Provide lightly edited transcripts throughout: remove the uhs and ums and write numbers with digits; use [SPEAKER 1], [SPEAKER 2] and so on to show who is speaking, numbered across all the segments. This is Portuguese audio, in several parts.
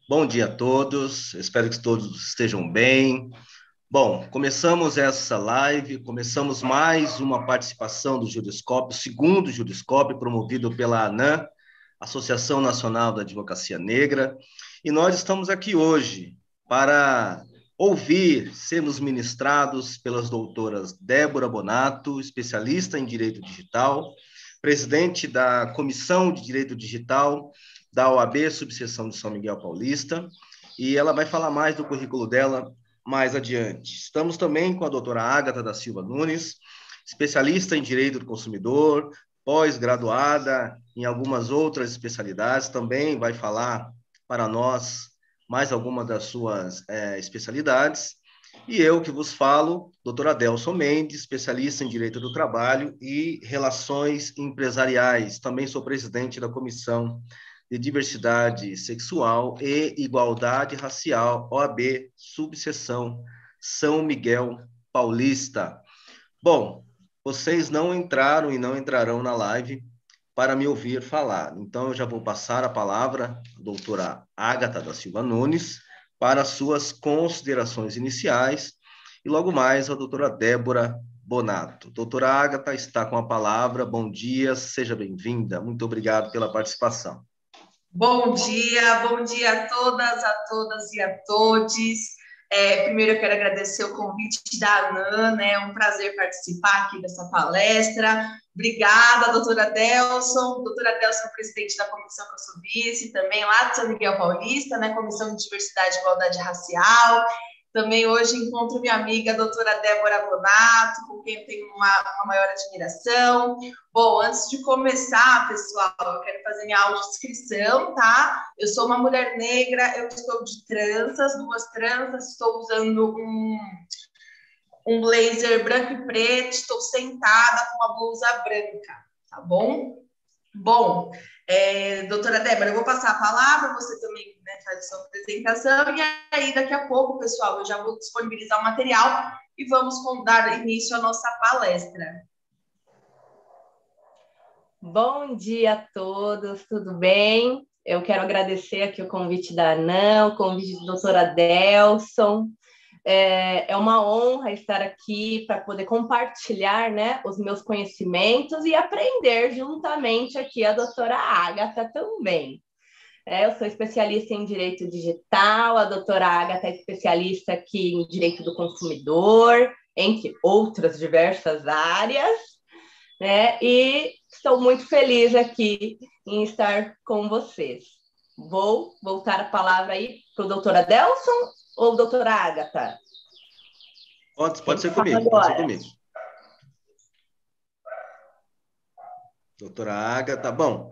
[SPEAKER 1] Bom dia a todos, espero que todos estejam bem. Bom, começamos essa live, começamos mais uma participação do Juriscópio, o segundo Juriscópio, promovido pela ANAM, Associação Nacional da Advocacia Negra, e nós estamos aqui hoje para ouvir, sermos ministrados pelas doutoras Débora Bonato, especialista em Direito Digital, presidente da Comissão de Direito Digital da OAB, subseção de São Miguel Paulista, e ela vai falar mais do currículo dela mais adiante. Estamos também com a doutora Ágata da Silva Nunes, especialista em Direito do Consumidor, pós-graduada em algumas outras especialidades, também vai falar para nós mais alguma das suas especialidades. E eu que vos falo, doutora Adelson Mendes, especialista em Direito do Trabalho e Relações Empresariais. Também sou presidente da Comissão de Diversidade Sexual e Igualdade Racial, OAB, subseção São Miguel Paulista. Bom, vocês não entraram e não entrarão na live para me ouvir falar. Então, eu já vou passar a palavra à doutora Ágata da Silva Nunes para suas considerações iniciais e logo mais a doutora Débora Bonato. Doutora Ágata está com a palavra. Bom dia, seja bem-vinda. Muito obrigado pela participação.
[SPEAKER 2] Bom dia a todas e a todos. Primeiro eu quero agradecer o convite da ANAM, né? É um prazer participar aqui dessa palestra. Obrigada, doutora Adelson. Doutora Adelson é presidente da comissão que eu sou vice, também lá de São Miguel Paulista, né? Comissão de Diversidade e Igualdade Racial. Também hoje encontro minha amiga, a doutora Débora Bonato, com quem eu tenho uma maior admiração. Bom, antes de começar, pessoal, eu quero fazer minha audiodescrição, tá? Eu sou uma mulher negra, eu estou de tranças, duas tranças, estou usando um blazer branco e preto, estou sentada com uma blusa branca, tá bom? Bom, doutora Débora, eu vou passar a palavra, você também, né, faz a sua apresentação, e aí daqui a pouco, pessoal, eu já vou disponibilizar o material e vamos dar início à nossa palestra.
[SPEAKER 3] Bom dia a todos, tudo bem? Eu quero agradecer aqui o convite da ANAM, o convite da doutora Adelson. É uma honra estar aqui para poder compartilhar, né, os meus conhecimentos e aprender juntamente aqui a doutora Ágata também. Eu sou especialista em Direito Digital, a doutora Ágata é especialista aqui em Direito do Consumidor, entre outras diversas áreas, né? E estou muito feliz aqui em estar com vocês. Vou voltar a palavra aí para o doutor Adelson ou doutora Ágata?
[SPEAKER 1] Pode ser comigo, pode ser comigo. Doutora Ágata, bom,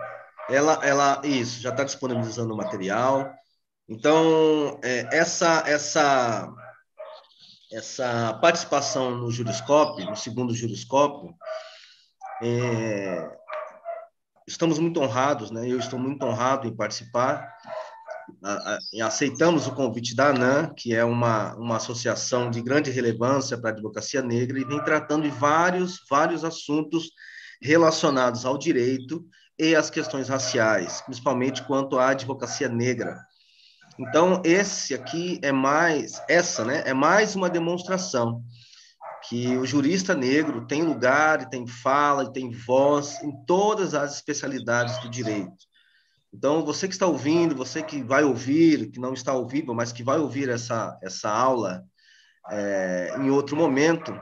[SPEAKER 1] isso, já está disponibilizando o material. Então, essa participação no Juriscópio, no segundo Juriscópio, estamos muito honrados, né? Eu estou muito honrado em participar. Aceitamos o convite da ANAM, que é uma associação de grande relevância para a advocacia negra e vem tratando de vários assuntos relacionados ao direito e às questões raciais, principalmente quanto à advocacia negra. Então, é mais uma demonstração que o jurista negro tem lugar, e tem fala, e tem voz em todas as especialidades do direito. Então, você que está ouvindo, você que vai ouvir, que não está ao vivo, mas que vai ouvir essa aula em outro momento,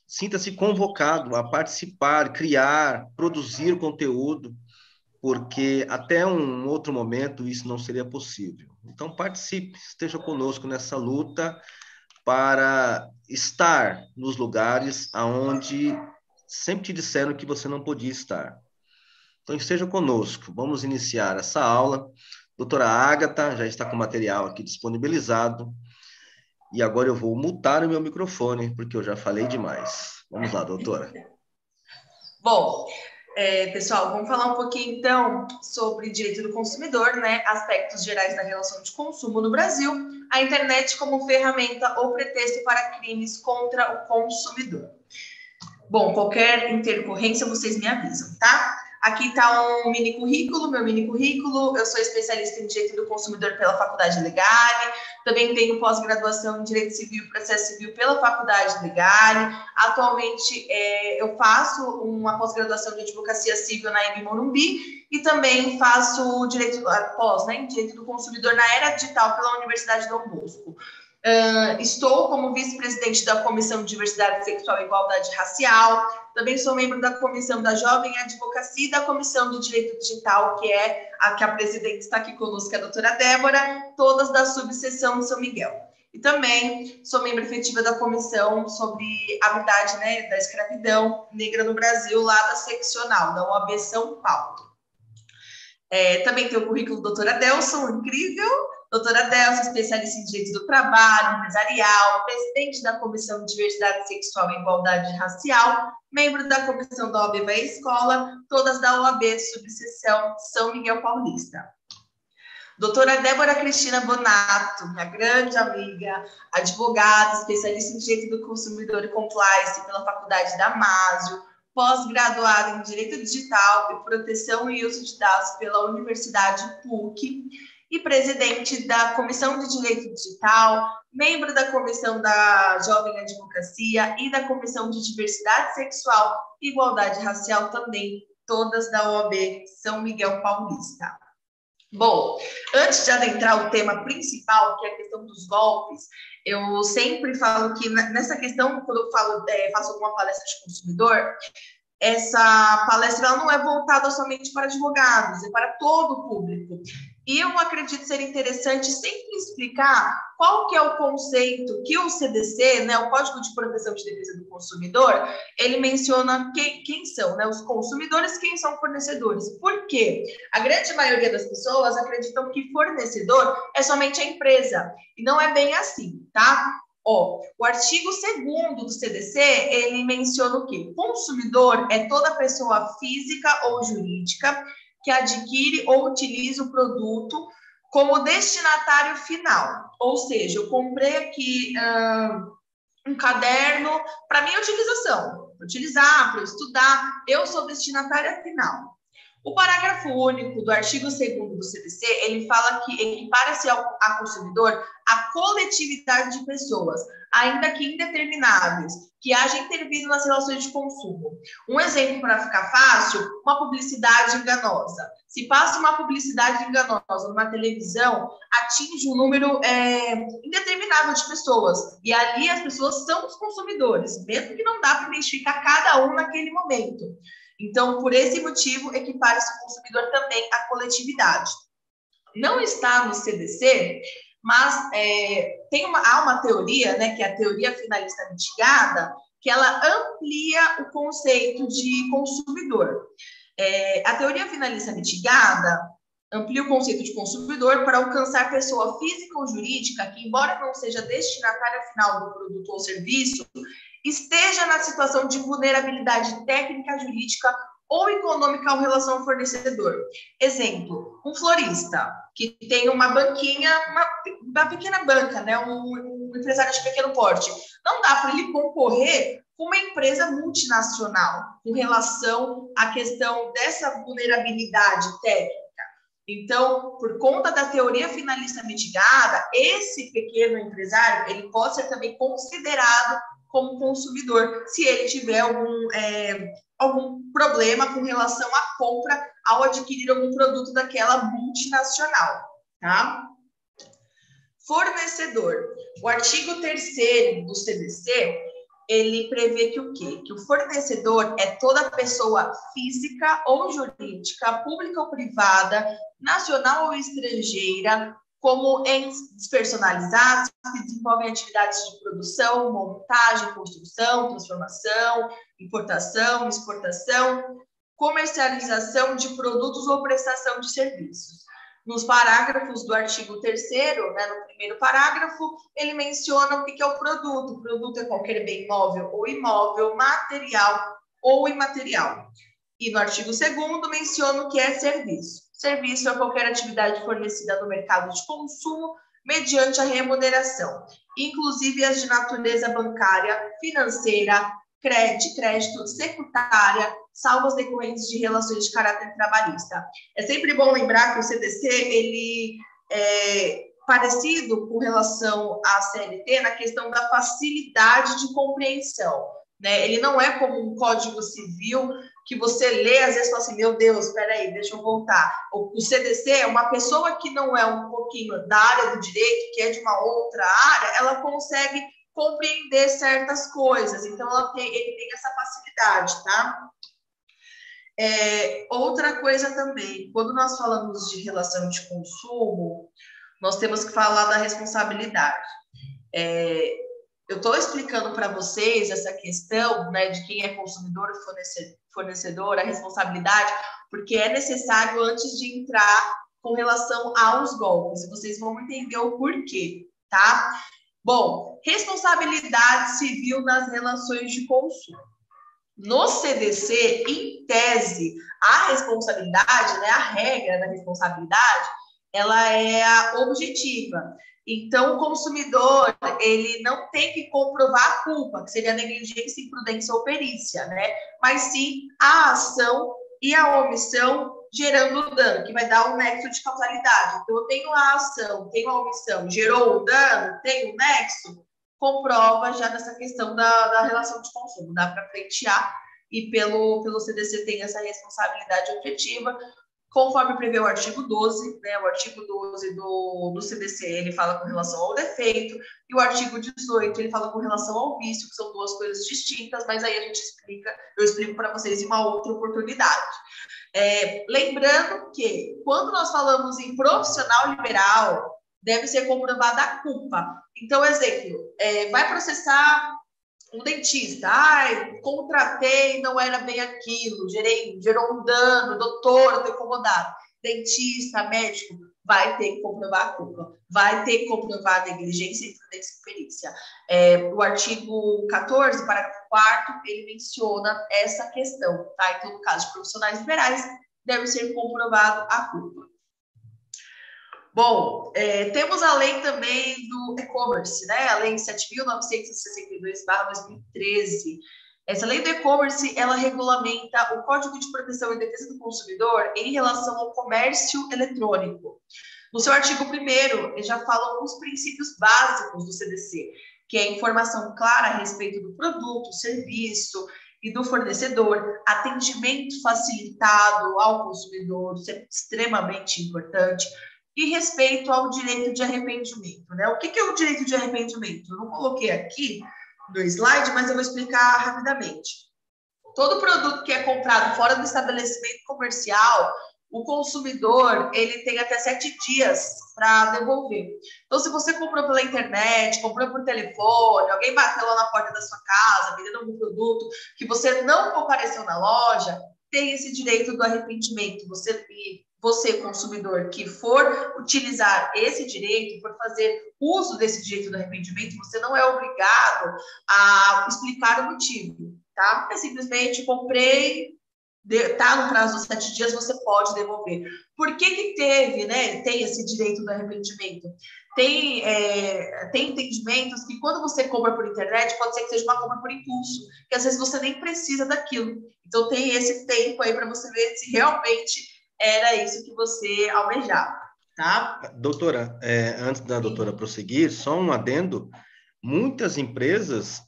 [SPEAKER 1] sinta-se convocado a participar, criar, produzir conteúdo, porque até um outro momento isso não seria possível. Então, participe, esteja conosco nessa luta para estar nos lugares onde sempre te disseram que você não podia estar. Então, esteja conosco. Vamos iniciar essa aula. Doutora Ágata já está com o material aqui disponibilizado. E agora eu vou mutar o meu microfone, porque eu já falei demais. Vamos lá, doutora.
[SPEAKER 2] Bom, pessoal, vamos falar um pouquinho, então, sobre direito do consumidor, né? Aspectos gerais da relação de consumo no Brasil, a internet como ferramenta ou pretexto para crimes contra o consumidor. Bom, qualquer intercorrência, vocês me avisam, tá? Aqui está um mini currículo, meu mini currículo. Eu sou especialista em Direito do Consumidor pela Faculdade Legale. Também tenho pós-graduação em Direito Civil e Processo Civil pela Faculdade Legale. Atualmente, eu faço uma pós-graduação de Advocacia Civil na EB Morumbi e também faço Direito em Direito do Consumidor na Era Digital pela Universidade Dom Bosco. Estou como vice-presidente da Comissão de Diversidade Sexual e Igualdade Racial. Também sou membro da Comissão da Jovem Advocacia e da Comissão de Direito Digital, que é a que a presidente está aqui conosco, a doutora Débora, todas da subseção de São Miguel. E também sou membro efetiva da Comissão sobre a verdade, né, da escravidão negra no Brasil, lá da seccional, da OAB São Paulo. Também tenho o currículo doutora Delson, incrível. Doutora Delson, especialista em Direito do Trabalho, empresarial, presidente da Comissão de Diversidade Sexual e Igualdade Racial, membro da Comissão da OAB Vai Escola, todas da OAB Subseção São Miguel Paulista. Doutora Débora Cristina Bonato, minha grande amiga, advogada, especialista em Direito do Consumidor e Compliance pela Faculdade Damásio, pós-graduada em Direito Digital e Proteção e Uso de Dados pela Universidade PUC, e presidente da Comissão de Direito Digital, membro da Comissão da Jovem Advocacia e da Comissão de Diversidade Sexual e Igualdade Racial também, todas da OAB São Miguel Paulista. Bom, antes de adentrar o tema principal, que é a questão dos golpes, eu sempre falo que nessa questão, quando eu faço alguma palestra de consumidor, essa palestra ela não é voltada somente para advogados, é para todo o público. E eu acredito ser interessante sempre explicar qual que é o conceito que o CDC, né, o Código de Proteção de Defesa do Consumidor, ele menciona quem são, né, os consumidores, quem são fornecedores. Por quê? A grande maioria das pessoas acreditam que fornecedor é somente a empresa, e não é bem assim, tá? O artigo 2º do CDC, ele menciona o quê? Consumidor é toda pessoa física ou jurídica que adquire ou utiliza o produto como destinatário final. Ou seja, eu comprei aqui um caderno para minha utilização, para utilizar, para estudar, eu sou destinatária final. O parágrafo único do artigo 2º do CDC, ele fala que equipara-se a consumidor a coletividade de pessoas, ainda que indetermináveis, que haja intervido nas relações de consumo. Um exemplo para ficar fácil, uma publicidade enganosa. Se passa uma publicidade enganosa numa televisão, atinge um número indeterminável de pessoas, e ali as pessoas são os consumidores, mesmo que não dá para identificar cada um naquele momento. Então, por esse motivo, equipara-se o consumidor também à coletividade. Não está no CDC, mas há uma teoria, né, que é a teoria finalista mitigada, que ela amplia o conceito de consumidor. A teoria finalista mitigada amplia o conceito de consumidor para alcançar pessoa física ou jurídica que, embora não seja destinatária final do produto ou serviço, esteja na situação de vulnerabilidade técnica, jurídica ou econômica em relação ao fornecedor. Exemplo, um florista que tem uma banquinha, uma pequena banca, né? um empresário de pequeno porte. Não dá para ele concorrer com uma empresa multinacional com relação à questão dessa vulnerabilidade técnica. Então, por conta da teoria finalista mitigada, esse pequeno empresário ele pode ser também considerado como consumidor, se ele tiver algum problema com relação à compra ao adquirir algum produto daquela multinacional, tá? Fornecedor. O artigo 3º do CDC, ele prevê que o quê? Que o fornecedor é toda pessoa física ou jurídica, pública ou privada, nacional ou estrangeira, como entes despersonalizados que desenvolvem atividades de produção, montagem, construção, transformação, importação, exportação, comercialização de produtos ou prestação de serviços. Nos parágrafos do artigo 3º, né, no primeiro parágrafo, ele menciona o que é o produto. O produto é qualquer bem móvel ou imóvel, material ou imaterial. E no artigo 2º menciona o que é serviço. Serviço é qualquer atividade fornecida no mercado de consumo mediante a remuneração, inclusive as de natureza bancária, financeira, de crédito, securitária, salvos decorrentes de relações de caráter trabalhista. É sempre bom lembrar que o CDC, ele é parecido com relação à CLT na questão da facilidade de compreensão, né? Ele não é como um código civil que você lê, às vezes fala assim, meu Deus, espera aí, deixa eu voltar. O CDC é uma pessoa que não é um pouquinho da área do direito, que é de uma outra área, ela consegue compreender certas coisas. Então, ele tem essa facilidade, tá? Outra coisa também, quando nós falamos de relação de consumo, nós temos que falar da responsabilidade. Eu estou explicando para vocês essa questão, né, de quem é consumidor e fornecedor, a responsabilidade, porque é necessário antes de entrar com relação aos golpes. E vocês vão entender o porquê, tá? Bom, responsabilidade civil nas relações de consumo. No CDC, em tese, a responsabilidade, né, a regra da responsabilidade, ela é a objetiva. Então, o consumidor, ele não tem que comprovar a culpa, que seria negligência, imprudência ou perícia, né? Mas sim a ação e a omissão gerando o dano, que vai dar um nexo de causalidade. Então, eu tenho a ação, tenho a omissão, gerou o dano, tenho o nexo, comprova já nessa questão da relação de consumo, dá para pleitear, e pelo CDC tem essa responsabilidade objetiva, conforme prevê o artigo 12, né? O artigo 12 do CDC, ele fala com relação ao defeito, e o artigo 18, ele fala com relação ao vício, que são duas coisas distintas, mas aí eu explico para vocês em uma outra oportunidade. Lembrando que, quando nós falamos em profissional liberal, deve ser comprovada a culpa. Então, exemplo, vai processar um dentista, contratei, não era bem aquilo, gerou um dano, doutor, estou incomodado. Dentista, médico, vai ter que comprovar a culpa, vai ter que comprovar a negligência, imprudência e perícia. O artigo 14, parágrafo 4º, ele menciona essa questão, tá? Então, no caso de profissionais liberais, deve ser comprovado a culpa. Bom, temos a lei também do e-commerce, né? A lei 7.962/2013. Essa lei do e-commerce, ela regulamenta o Código de Proteção e Defesa do Consumidor em relação ao comércio eletrônico. No seu artigo 1º, ele já fala alguns princípios básicos do CDC, que é informação clara a respeito do produto, serviço e do fornecedor, atendimento facilitado ao consumidor, isso é extremamente importante, e respeito ao direito de arrependimento, né? O que é o direito de arrependimento? Eu não coloquei aqui no slide, mas eu vou explicar rapidamente. Todo produto que é comprado fora do estabelecimento comercial, o consumidor, ele tem até 7 dias para devolver. Então, se você comprou pela internet, comprou por telefone, alguém bateu lá na porta da sua casa, vendendo algum produto que você não compareceu na loja, tem esse direito do arrependimento. Você, consumidor, que for utilizar esse direito, for fazer uso desse direito do arrependimento, você não é obrigado a explicar o motivo, tá? É simplesmente comprei, tá no prazo dos 7 dias, você pode devolver. Por que teve, né? Tem esse direito do arrependimento? Tem entendimentos que quando você compra por internet, pode ser que seja uma compra por impulso, que às vezes você nem precisa daquilo. Então tem esse tempo aí para você ver se realmente era isso que você almejava, tá?
[SPEAKER 1] Doutora, antes da doutora prosseguir, só um adendo. Muitas empresas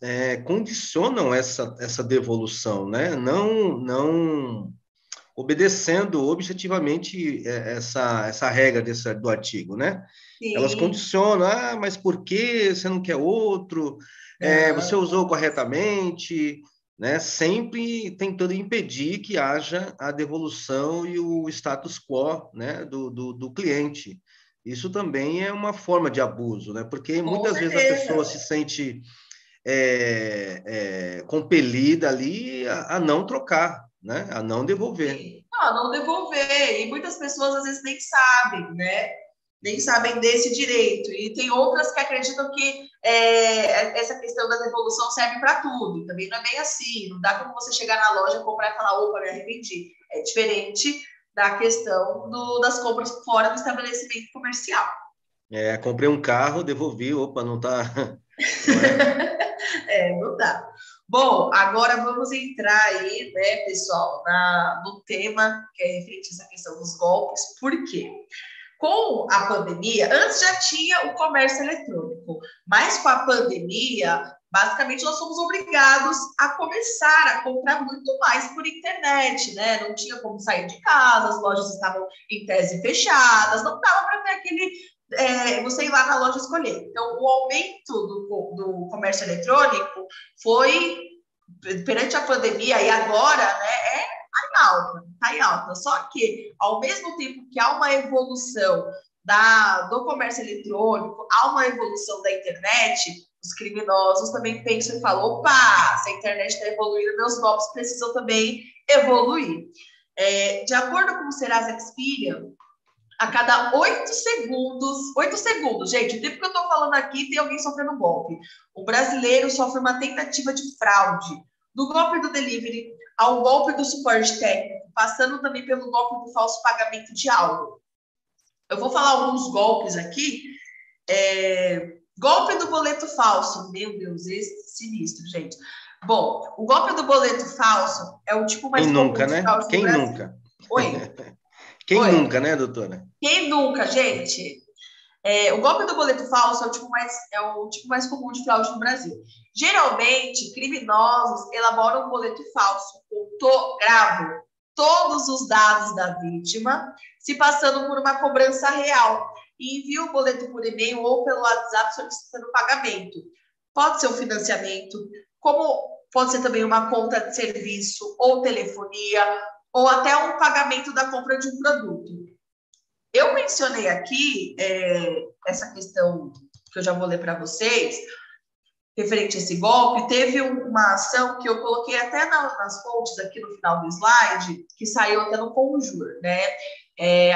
[SPEAKER 1] condicionam essa devolução, né? Não obedecendo objetivamente essa regra do artigo, né?
[SPEAKER 2] Sim.
[SPEAKER 1] Elas condicionam, mas por que você não quer outro? Você usou corretamente, né? Sempre tentando impedir que haja a devolução e o status quo, né, do cliente. Isso também é uma forma de abuso, né? Porque muitas vezes a pessoa se sente compelida ali a não trocar, né? A não devolver.
[SPEAKER 2] Sim. Não devolver. E muitas pessoas às vezes nem sabem, né? Nem sabem desse direito. E tem outras que acreditam que essa questão da devolução serve para tudo. Também não é bem assim. Não dá como você chegar na loja, comprar e falar, opa, me arrependi. É diferente da questão das compras fora do estabelecimento comercial.
[SPEAKER 1] Comprei um carro, devolvi, opa, não tá...
[SPEAKER 2] Não dá. Bom, agora vamos entrar aí, né, pessoal, no tema que é referente a essa questão dos golpes. Por quê? Com a pandemia, antes já tinha o comércio eletrônico, mas com a pandemia, basicamente nós fomos obrigados a começar a comprar muito mais por internet, né? Não tinha como sair de casa, as lojas estavam em tese fechadas, não dava para ter você ir lá na loja escolher. Então, o aumento do comércio eletrônico foi, perante a pandemia, e agora, né, tá em alta. Só que, ao mesmo tempo que há uma evolução do comércio eletrônico, há uma evolução da internet, os criminosos também pensam e falam, opa, se a internet está evoluindo, meus golpes precisam também evoluir. De acordo com o Serasa Experian, a cada 8 segundos, gente, o tempo que eu estou falando aqui, tem alguém sofrendo golpe. O brasileiro sofre uma tentativa de fraude, do golpe do delivery ao golpe do suporte técnico, passando também pelo golpe do falso pagamento de algo. Eu vou falar alguns golpes aqui. Golpe do boleto falso. Meu Deus, esse é sinistro, gente. Bom, o golpe do boleto falso é o tipo mais comum de fraude
[SPEAKER 1] Quem nunca?
[SPEAKER 2] Oi?
[SPEAKER 1] Quem nunca, né, doutora?
[SPEAKER 2] Quem nunca, gente? O golpe do boleto falso é o tipo mais comum de fraude no Brasil. Geralmente, criminosos elaboram um boleto falso, gravo todos os dados da vítima, se passando por uma cobrança real, e envia o boleto por e-mail ou pelo WhatsApp solicitando pagamento. Pode ser um financiamento, como pode ser também uma conta de serviço ou telefonia, ou até um pagamento da compra de um produto. Eu mencionei aqui essa questão que eu já vou ler para vocês, referente a esse golpe. Teve uma ação que eu coloquei até nas fontes aqui no final do slide, que saiu até no Conjur, né?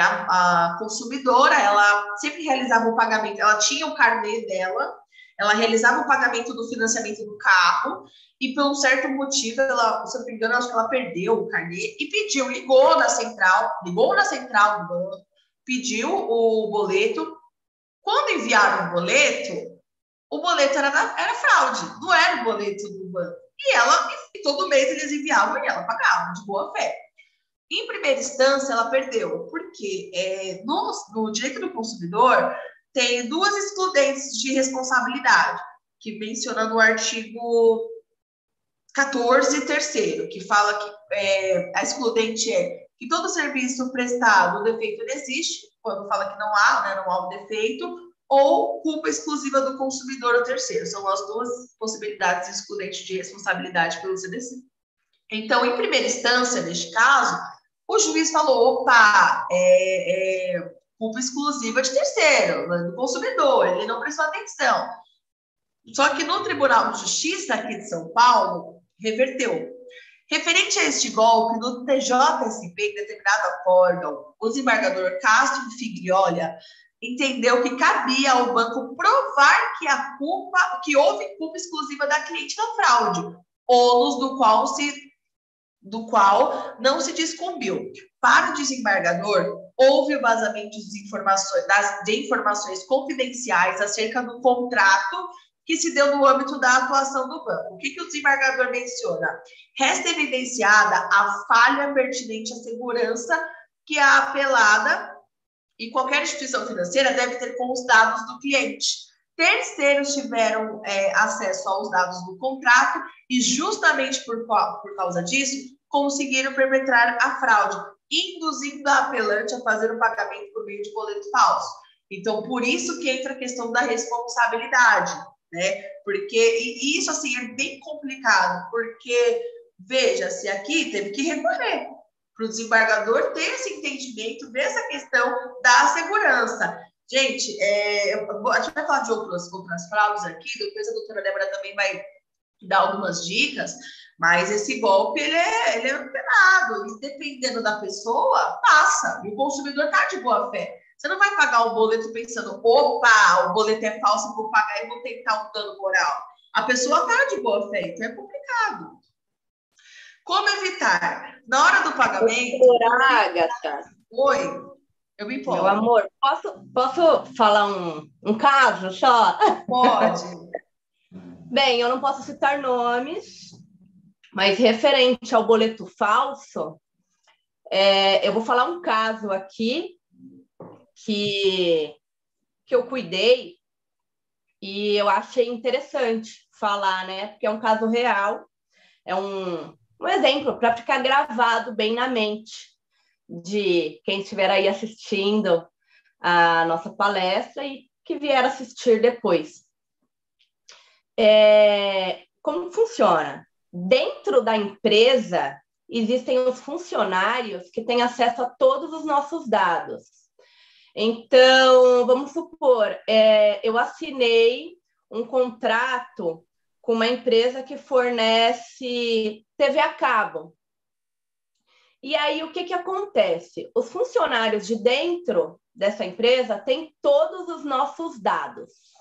[SPEAKER 2] A consumidora, ela sempre realizava o pagamento, ela tinha o carnê dela, ela realizava o pagamento do financiamento do carro, e por um certo motivo, se eu não me engano, acho que ela perdeu o carnê e ligou na central do banco, pediu o boleto. Quando enviaram o boleto era fraude, não era o boleto do banco. E todo mês eles enviavam e ela pagava, de boa fé. Em primeira instância, ela perdeu, porque no direito do consumidor tem duas excludentes de responsabilidade, que menciona no artigo 14, terceiro, que fala que a excludente é que todo serviço prestado, o defeito não existe, quando fala que não há o defeito, ou culpa exclusiva do consumidor ou terceiro. São as duas possibilidades excludentes de responsabilidade pelo CDC. Então, em primeira instância, neste caso, o juiz falou, opa, culpa exclusiva de terceiro, do consumidor, ele não prestou atenção. Só que no Tribunal de Justiça aqui de São Paulo, reverteu. Referente a este golpe, no TJSP, em determinado acórdão, o desembargador Castro Figliola entendeu que cabia ao banco provar que houve culpa exclusiva da cliente na fraude, ônus do qual não se descumbiu. Para o desembargador, houve o vazamento de informações confidenciais acerca do contrato que se deu no âmbito da atuação do banco. O que o desembargador menciona? Resta evidenciada a falha pertinente à segurança que a apelada e qualquer instituição financeira deve ter com os dados do cliente. Terceiros tiveram acesso aos dados do contrato e, justamente por causa disso, conseguiram perpetrar a fraude, induzindo a apelante a fazer o pagamento por meio de boleto falso. Então, por isso que entra a questão da responsabilidade, né? E isso, assim, é bem complicado, porque, veja, se aqui teve que recorrer para o desembargador ter esse entendimento, ver essa questão da segurança. Gente, a gente vai falar de outras fraudes aqui, depois a doutora Débora também vai dar algumas dicas, mas esse golpe, ele é penado, e dependendo da pessoa, passa, e o consumidor está de boa fé. Você não vai pagar o boleto pensando, opa, o boleto é falso, vou pagar e vou tentar um dano moral. A pessoa está de boa fé, então é complicado. Como evitar? Na hora do pagamento...
[SPEAKER 3] Agatha.
[SPEAKER 2] Oi, eu me empolgo.
[SPEAKER 3] Meu amor, posso falar um caso só?
[SPEAKER 2] Pode.
[SPEAKER 3] Bem, eu não posso citar nomes, Mas referente ao boleto falso, eu vou falar um caso aqui que eu cuidei e eu achei interessante falar, né? Porque é um caso real, é um exemplo para ficar gravado bem na mente de quem estiver aí assistindo a nossa palestra e que vier assistir depois. Como funciona? Dentro da empresa, existem os funcionários que têm acesso a todos os nossos dados. Então, vamos supor, eu assinei um contrato com uma empresa que fornece TV a cabo. E aí, o que acontece? Os funcionários de dentro dessa empresa têm todos os nossos dados.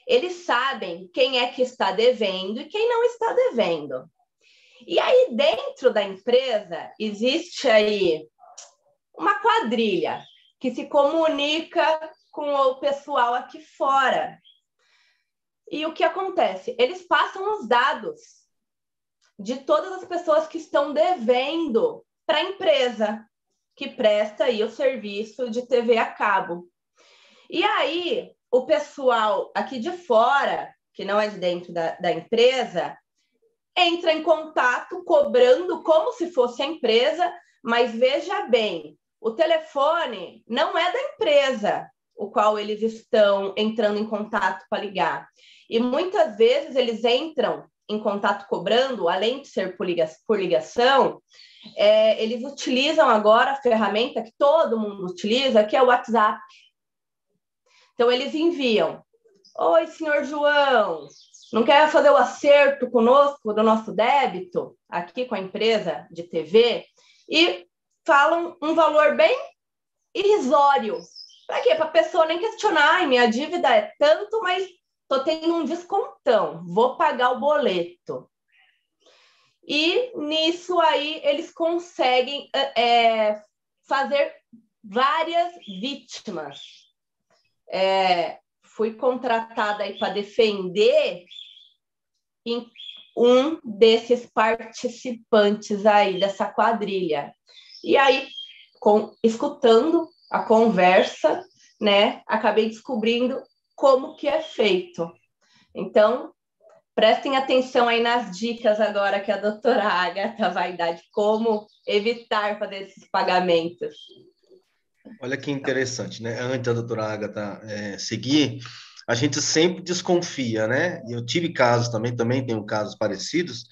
[SPEAKER 3] Eles sabem quem é que está devendo e quem não está devendo. E aí, dentro da empresa, existe aí uma quadrilha que se comunica com o pessoal aqui fora. E o que acontece? Eles passam os dados de todas as pessoas que estão devendo para a empresa que presta aí o serviço de TV a cabo. E aí, o pessoal aqui de fora, que não é de dentro da empresa, entra em contato cobrando como se fosse a empresa, mas veja bem, o telefone não é da empresa, o qual eles estão entrando em contato para ligar. E muitas vezes eles entram em contato cobrando, além de ser por ligação, eles utilizam agora a ferramenta que todo mundo utiliza, que é o WhatsApp. Então, eles enviam: oi, senhor João, não quer fazer o acerto conosco do nosso débito aqui com a empresa de TV? E falam um valor bem irrisório. Para quê? Para a pessoa nem questionar: minha dívida é tanto, mas estou tendo um descontão, vou pagar o boleto. E nisso aí eles conseguem fazer várias vítimas. Fui contratada aí para defender um desses participantes aí dessa quadrilha. E aí, escutando a conversa, né, acabei descobrindo como que é feito. Então, prestem atenção aí nas dicas agora que a doutora Agatha vai dar de como evitar fazer esses pagamentos.
[SPEAKER 1] Olha que interessante, né? Antes da doutora Agatha seguir, a gente sempre desconfia, né? E eu tive casos também tenho casos parecidos,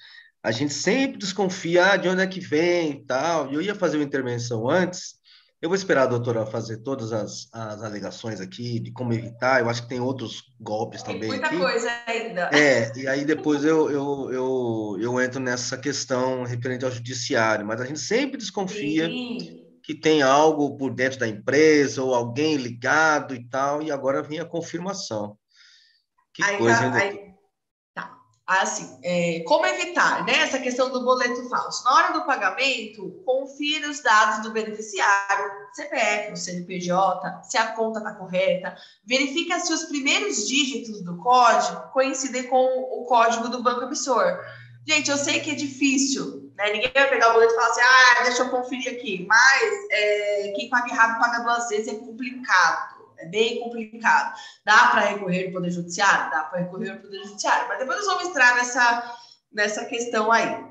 [SPEAKER 1] a gente sempre desconfia de onde é que vem e tal. E eu ia fazer uma intervenção antes, eu vou esperar a doutora fazer todas as alegações aqui de como evitar, eu acho que tem outros golpes também
[SPEAKER 2] tem muita
[SPEAKER 1] aqui.
[SPEAKER 2] Coisa ainda.
[SPEAKER 1] E aí depois eu entro nessa questão referente ao judiciário, mas a gente sempre desconfia
[SPEAKER 2] Sim.
[SPEAKER 1] que tem algo por dentro da empresa ou alguém ligado e tal, e agora vem a confirmação. Que
[SPEAKER 2] aí
[SPEAKER 1] coisa,
[SPEAKER 2] tá,
[SPEAKER 1] hein, doutor?
[SPEAKER 2] Tá. Assim, como evitar, né, essa questão do boleto falso? Na hora do pagamento, confira os dados do beneficiário, CPF, o CNPJ, se a conta está correta, verifica se os primeiros dígitos do código coincidem com o código do banco emissor. Gente, eu sei que é difícil, né? Ninguém vai pegar o boleto e falar assim, deixa eu conferir aqui, mas quem paga errado paga duas vezes, é complicado. É bem complicado. Dá para recorrer ao Poder Judiciário? Dá para recorrer ao Poder Judiciário. Mas depois nós vamos entrar nessa questão aí.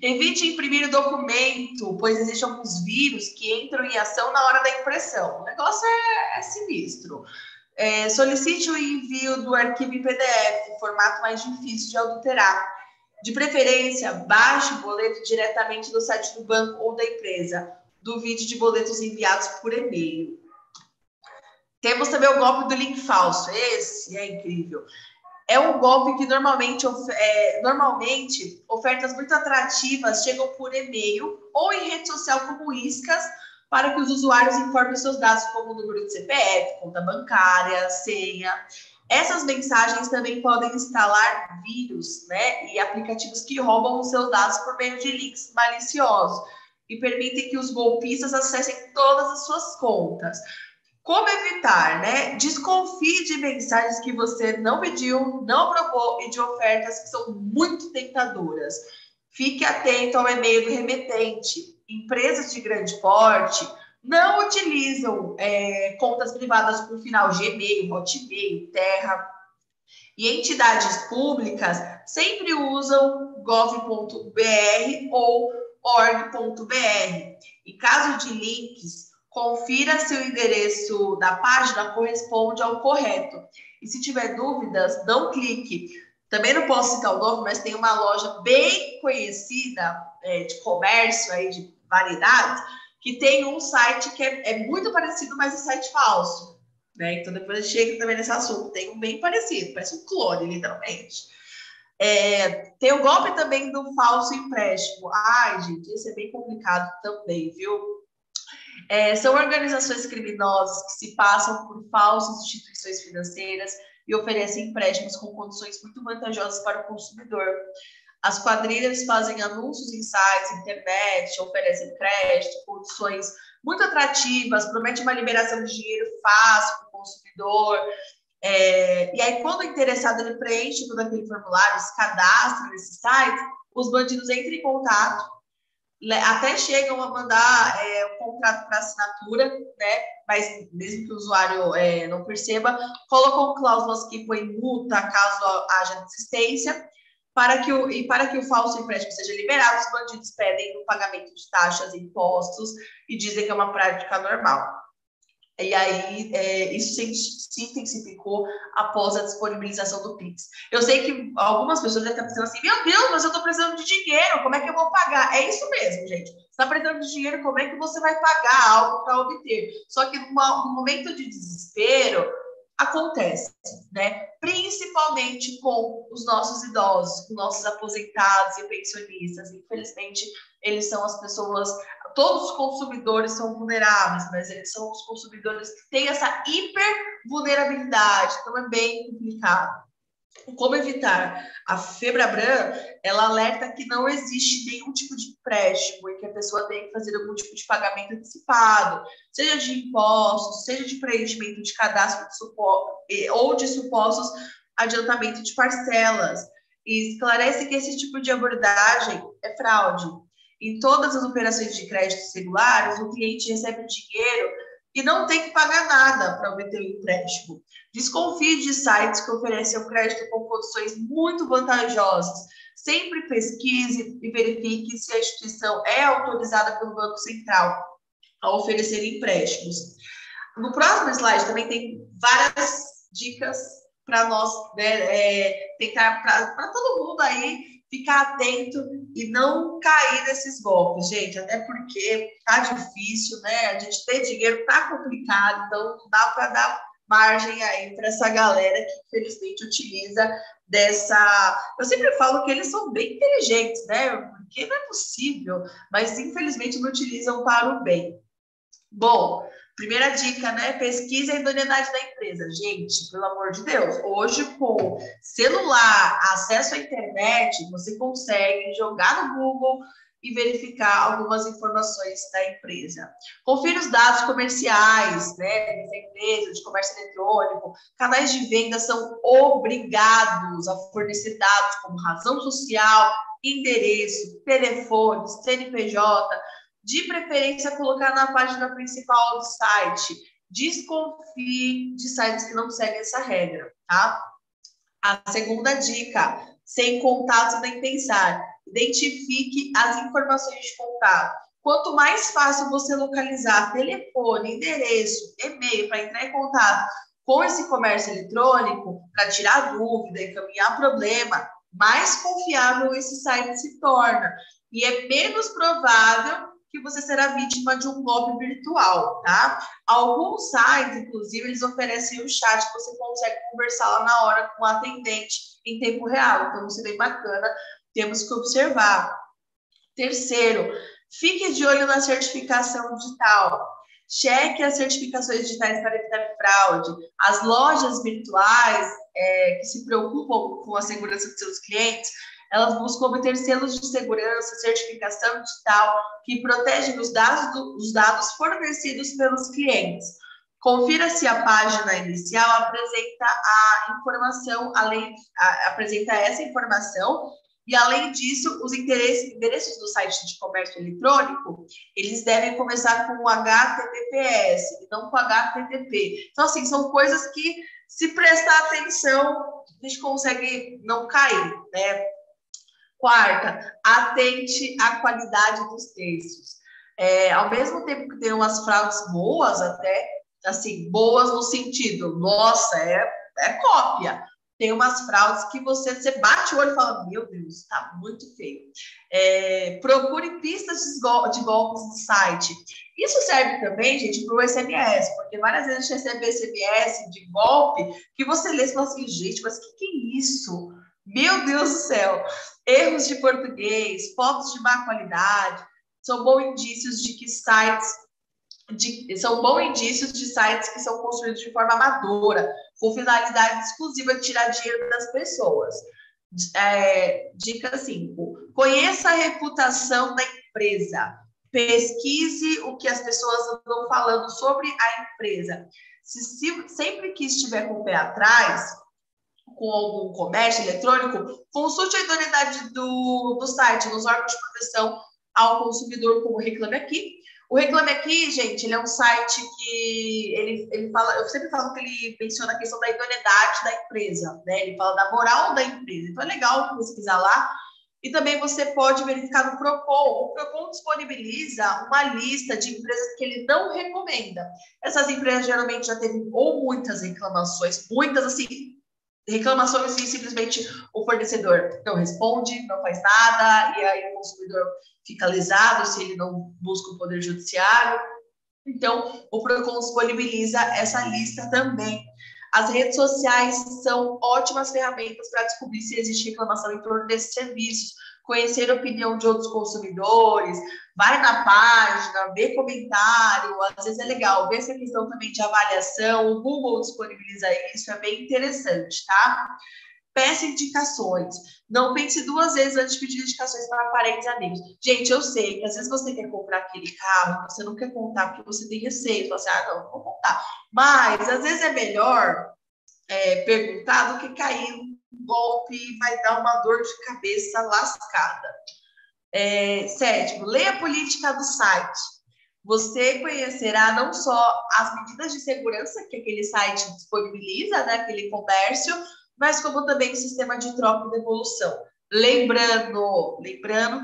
[SPEAKER 2] Evite imprimir o documento, pois existem alguns vírus que entram em ação na hora da impressão. O negócio é sinistro. Solicite o envio do arquivo em PDF, formato mais difícil de adulterar. De preferência, baixe o boleto diretamente do site do banco ou da empresa. Duvide de boletos enviados por e-mail. Temos também o golpe do link falso. Esse é incrível. É um golpe que normalmente ofertas muito atrativas chegam por e-mail ou em rede social como iscas para que os usuários informem seus dados, como o número de CPF, conta bancária, senha. Essas mensagens também podem instalar vírus, né, e aplicativos que roubam os seus dados por meio de links maliciosos e permitem que os golpistas acessem todas as suas contas. Como evitar, né? Desconfie de mensagens que você não pediu, não aprovou e de ofertas que são muito tentadoras. Fique atento ao e-mail do remetente. Empresas de grande porte não utilizam contas privadas com final Gmail, Hotmail, Terra. E entidades públicas sempre usam gov.br ou org.br. Em caso de links, confira se o endereço da página corresponde ao correto. E se tiver dúvidas, não clique. Também não posso citar o nome, mas tem uma loja bem conhecida de comércio, aí, de variedades, que tem um site que é muito parecido, mas é site falso. Né? Então, depois a gente chega também nesse assunto. Tem um bem parecido, parece um clone, literalmente. Tem o golpe também do falso empréstimo. Ai, gente, isso é bem complicado também, viu? São organizações criminosas que se passam por falsas instituições financeiras e oferecem empréstimos com condições muito vantajosas para o consumidor. As quadrilhas fazem anúncios em sites, internet, oferecem crédito, condições muito atrativas, prometem uma liberação de dinheiro fácil para o consumidor. E aí, quando o interessado ele preenche todo aquele formulário, se cadastra nesse site, os bandidos entram em contato, até chegam a mandar o contrato para assinatura, né? Mas mesmo que o usuário não perceba, colocam cláusulas que põem multa caso haja desistência. Para que o falso empréstimo seja liberado, os bandidos pedem o pagamento de taxas e impostos e dizem que é uma prática normal. E aí, isso se intensificou após a disponibilização do Pix. Eu sei que algumas pessoas devem estar pensando assim, meu Deus, mas eu estou precisando de dinheiro, como é que eu vou pagar? É isso mesmo, gente. Você está precisando de dinheiro, como é que você vai pagar algo para obter? Só que no momento de desespero, acontece, né? Principalmente com os nossos idosos, com nossos aposentados e pensionistas. Infelizmente, eles são as pessoas... Todos os consumidores são vulneráveis, mas eles são os consumidores que têm essa hipervulnerabilidade, então é bem complicado. Como evitar? A Febraban, ela alerta que não existe nenhum tipo de empréstimo e que a pessoa tem que fazer algum tipo de pagamento antecipado, seja de impostos, seja de preenchimento de cadastro ou de supostos adiantamento de parcelas. E esclarece que esse tipo de abordagem é fraude. Em todas as operações de créditos regulares, o cliente recebe o dinheiro e não tem que pagar nada para obter o empréstimo. Desconfie de sites que oferecem o crédito com condições muito vantajosas. Sempre pesquise e verifique se a instituição é autorizada pelo Banco Central a oferecer empréstimos. No próximo slide também tem várias dicas para nós, né, tentar para todo mundo aí ficar atento e não cair nesses golpes, gente, até porque tá difícil, né? A gente ter dinheiro tá complicado, então não dá para dar margem aí para essa galera que infelizmente utiliza dessa... Eu sempre falo que eles são bem inteligentes, né? Porque não é possível, mas infelizmente não utilizam para o bem. Bom, primeira dica, né? Pesquisa a idoneidade da empresa. Gente, pelo amor de Deus, hoje com celular, acesso à internet, você consegue jogar no Google e verificar algumas informações da empresa. Confira os dados comerciais, né, da empresa, de comércio eletrônico. Canais de venda são obrigados a fornecer dados como razão social, endereço, telefone, CNPJ, de preferência colocar na página principal do site. Desconfie de sites que não seguem essa regra, tá? A segunda dica, sem contato nem pensar. Identifique as informações de contato. Quanto mais fácil você localizar telefone, endereço, e-mail para entrar em contato com esse comércio eletrônico, para tirar dúvida, encaminhar problema, mais confiável esse site se torna. E é menos provável que você será vítima de um golpe virtual, tá? Alguns sites, inclusive, eles oferecem um chat que você consegue conversar lá na hora com o atendente em tempo real. Então, isso é bem bacana, temos que observar. Terceiro, fique de olho na certificação digital. Cheque as certificações digitais para evitar fraude. As lojas virtuais que se preocupam com a segurança dos seus clientes, elas buscam obter selos de segurança, certificação digital, que protegem os dados fornecidos pelos clientes. Confira se a página inicial apresenta a informação, apresenta essa informação, E, além disso, os endereços do site de comércio eletrônico, eles devem começar com HTTPS e não com HTTP. Então, assim, são coisas que, se prestar atenção, a gente consegue não cair, né? Quarta, atente à qualidade dos textos. Ao mesmo tempo que tem umas frases boas, até, assim, boas no sentido, nossa, é cópia. Tem umas fraudes que você bate o olho e fala, meu Deus, está muito feio. Procure pistas de golpes no site. Isso serve também, gente, para o SMS, porque várias vezes a gente recebe SMS de golpe que você lê e fala assim, gente, mas o que é isso? Meu Deus do céu. Erros de português, fotos de má qualidade, são bons indícios de que sites que são construídos de forma amadora, com finalidade exclusiva de tirar dinheiro das pessoas. Dica 5. Conheça a reputação da empresa. Pesquise o que as pessoas estão falando sobre a empresa. Sempre que estiver com o pé atrás, com algum comércio eletrônico, consulte a idoneidade do site nos órgãos de proteção ao consumidor, como o Reclame Aqui. O Reclame Aqui, gente, ele é um site que ele fala, eu sempre falo que ele menciona a questão da idoneidade da empresa, né? Ele fala da moral da empresa. Então é legal pesquisar lá. E também você pode verificar no Procon. O Procon disponibiliza uma lista de empresas que ele não recomenda. Essas empresas geralmente já teve ou muitas reclamações, muitas assim, reclamações e simplesmente o fornecedor não responde, não faz nada, e aí o consumidor fica lesado se ele não busca o Poder Judiciário. Então, o Procon disponibiliza essa lista também. As redes sociais são ótimas ferramentas para descobrir se existe reclamação em torno desses serviços, conhecer a opinião de outros consumidores, vai na página, vê comentário, às vezes é legal, vê essa questão também de avaliação, o Google disponibiliza isso, é bem interessante, tá? Peça indicações. Não pense duas vezes antes de pedir indicações para parentes e amigos. Gente, eu sei que às vezes você quer comprar aquele carro, você não quer contar porque você tem receio. Você fala assim, não vou contar. Mas, às vezes é melhor perguntar do que cair num golpe e vai dar uma dor de cabeça lascada. Sétimo, leia a política do site. Você conhecerá não só as medidas de segurança que aquele site disponibiliza, né, aquele comércio, mas como também o sistema de troca e devolução. Lembrando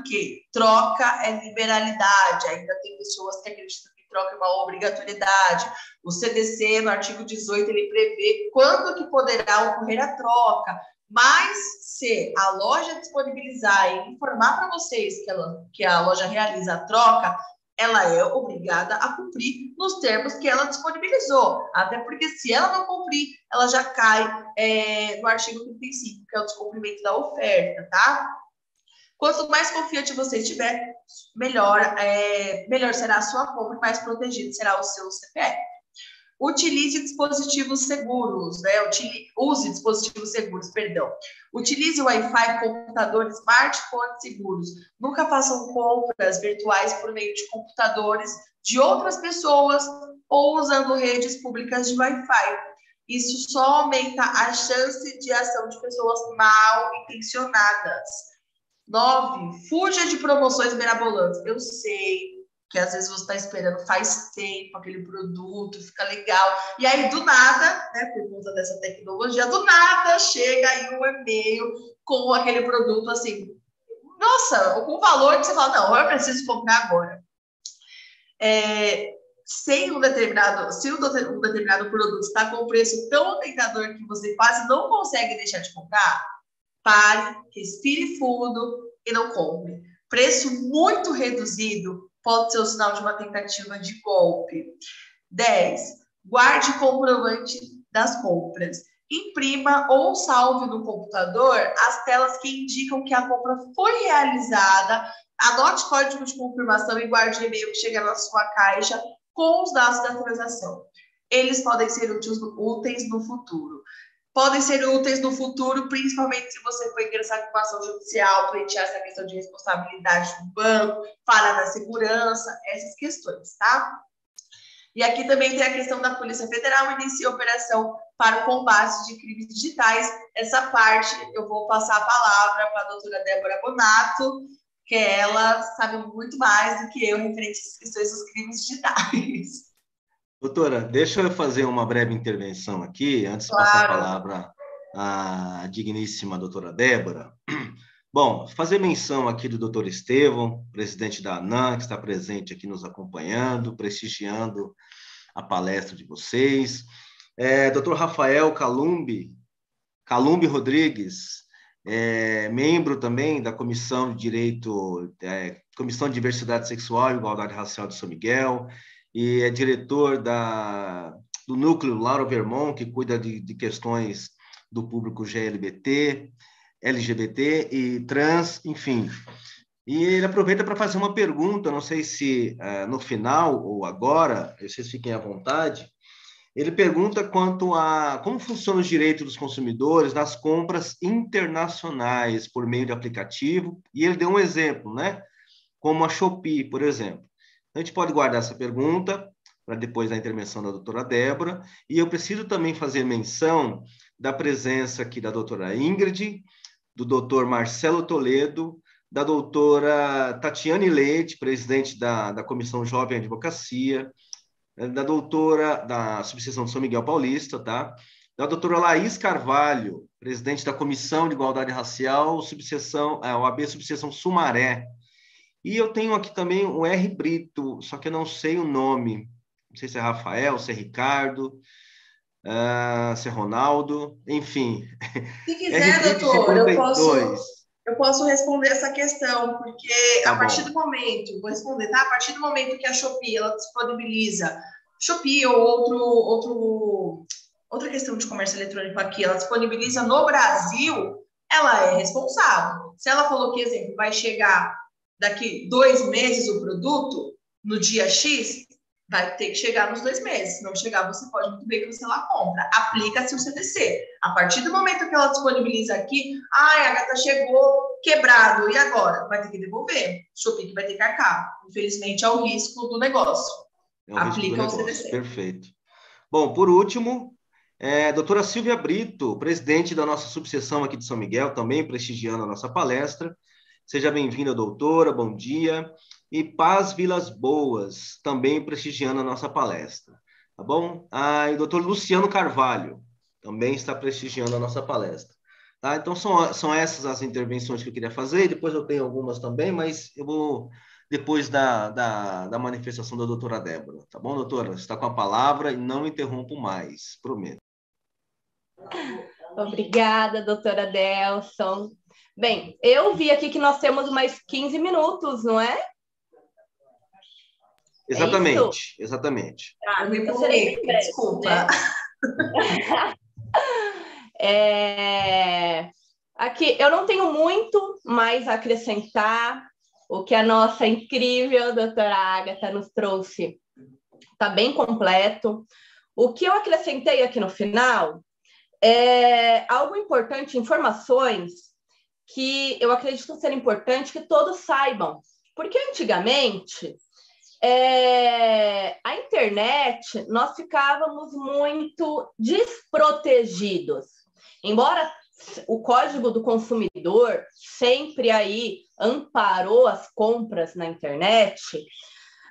[SPEAKER 2] que troca é liberalidade, ainda tem pessoas que acreditam que troca é uma obrigatoriedade. O CDC, no artigo 18, ele prevê quando que poderá ocorrer a troca, mas se a loja disponibilizar e informar para vocês que a loja realiza a troca, ela é obrigada a cumprir nos termos que ela disponibilizou. Até porque, se ela não cumprir, ela já cai no artigo 35, que é o descumprimento da oferta, tá? Quanto mais confiante você estiver, melhor será a sua compra e mais protegido será o seu CPF. Utilize dispositivos seguros, né? Use dispositivos seguros, perdão. Utilize o Wi-Fi, computadores, smartphones seguros. Nunca façam compras virtuais por meio de computadores de outras pessoas ou usando redes públicas de Wi-Fi. Isso só aumenta a chance de ação de pessoas mal intencionadas. 9. Fuja de promoções mirabolantes. Eu sei que às vezes você está esperando faz tempo aquele produto, fica legal. E aí, do nada, né, por conta dessa tecnologia, do nada chega aí um e-mail com aquele produto assim, nossa, com valor que você fala, não, eu preciso comprar agora. Se um determinado produto está com um preço tão tentador que você quase não consegue deixar de comprar, pare, respire fundo e não compre. Preço muito reduzido pode ser o sinal de uma tentativa de golpe. 10. Guarde comprovante das compras. Imprima ou salve no computador as telas que indicam que a compra foi realizada. Anote código de confirmação e guarde o e-mail que chega na sua caixa com os dados da transação. Eles podem ser úteis no futuro. Podem ser úteis no futuro, principalmente se você for ingressar com uma ação judicial, pleitear essa questão de responsabilidade do banco, falha da segurança, essas questões, tá? E aqui também tem a questão da Polícia Federal, inicia operação para o combate de crimes digitais. Essa parte eu vou passar a palavra para a doutora Débora Bonato, que ela sabe muito mais do que eu referente às questões dos crimes digitais.
[SPEAKER 1] Doutora, deixa eu fazer uma breve intervenção aqui, antes de passar a palavra à digníssima doutora Débora. Bom, fazer menção aqui do doutor Estevão, presidente da ANAM, que está presente aqui nos acompanhando, prestigiando a palestra de vocês. Doutor Rafael Calumbi Rodrigues, membro também da Comissão de Comissão de Diversidade Sexual e Igualdade Racial de São Miguel, e é diretor do Núcleo Laura Vermont, que cuida de questões do público LGBT e trans, enfim. E ele aproveita para fazer uma pergunta, não sei se no final ou agora, vocês fiquem à vontade. Ele pergunta quanto a como funcionam os direitos dos consumidores nas compras internacionais por meio de aplicativo, e ele deu um exemplo, né? Como a Shopee, por exemplo. A gente pode guardar essa pergunta para depois da intervenção da doutora Débora, e eu preciso também fazer menção da presença aqui da doutora Ingrid, do doutor Marcelo Toledo, da doutora Tatiane Leite, presidente da Comissão Jovem Advocacia, da doutora da Subseção de São Miguel Paulista, tá? Da doutora Laís Carvalho, presidente da Comissão de Igualdade Racial, OAB Subseção Sumaré. E eu tenho aqui também o R. Brito, só que eu não sei o nome. Não sei se é Rafael, se é Ricardo, se é Ronaldo, enfim.
[SPEAKER 2] Se quiser, doutor, eu posso responder essa questão, porque a partir do momento, vou responder, tá? A partir do momento que a Shopee, ela disponibiliza, Shopee ou outra questão de comércio eletrônico aqui, ela disponibiliza no Brasil, ela é responsável. Se ela falou que, exemplo, vai chegar daqui 2 meses o produto, no dia X, vai ter que chegar nos 2 meses. Se não chegar, você pode muito bem cancelar a compra. Aplica-se o CDC. A partir do momento que ela disponibiliza aqui, a gata chegou quebrado, e agora? Vai ter que devolver. Shopee que vai ter que arcar. Infelizmente, é o risco do negócio. Aplica o CDC.
[SPEAKER 1] Perfeito. Bom, por último, doutora Silvia Brito, presidente da nossa subseção aqui de São Miguel, também prestigiando a nossa palestra. Seja bem-vinda, doutora, bom dia. E Paz Vilas Boas, também prestigiando a nossa palestra, tá bom? E o doutor Luciano Carvalho, também está prestigiando a nossa palestra. Tá? Então, são essas as intervenções que eu queria fazer, depois eu tenho algumas também, mas eu vou depois da manifestação da doutora Débora, tá bom, doutora? Você está com a palavra e não interrompo mais, prometo.
[SPEAKER 3] Obrigada, doutora Delson. Bem, eu vi aqui que nós temos mais 15 minutos, não é?
[SPEAKER 1] Exatamente, exatamente.
[SPEAKER 2] Eu me empolguei, desculpa.
[SPEAKER 3] Né? Aqui, eu não tenho muito mais a acrescentar. O que a nossa incrível doutora Agatha nos trouxe está bem completo. O que eu acrescentei aqui no final é algo importante, informações que eu acredito ser importante que todos saibam. Porque antigamente, a internet, nós ficávamos muito desprotegidos. Embora o Código do Consumidor sempre aí amparou as compras na internet,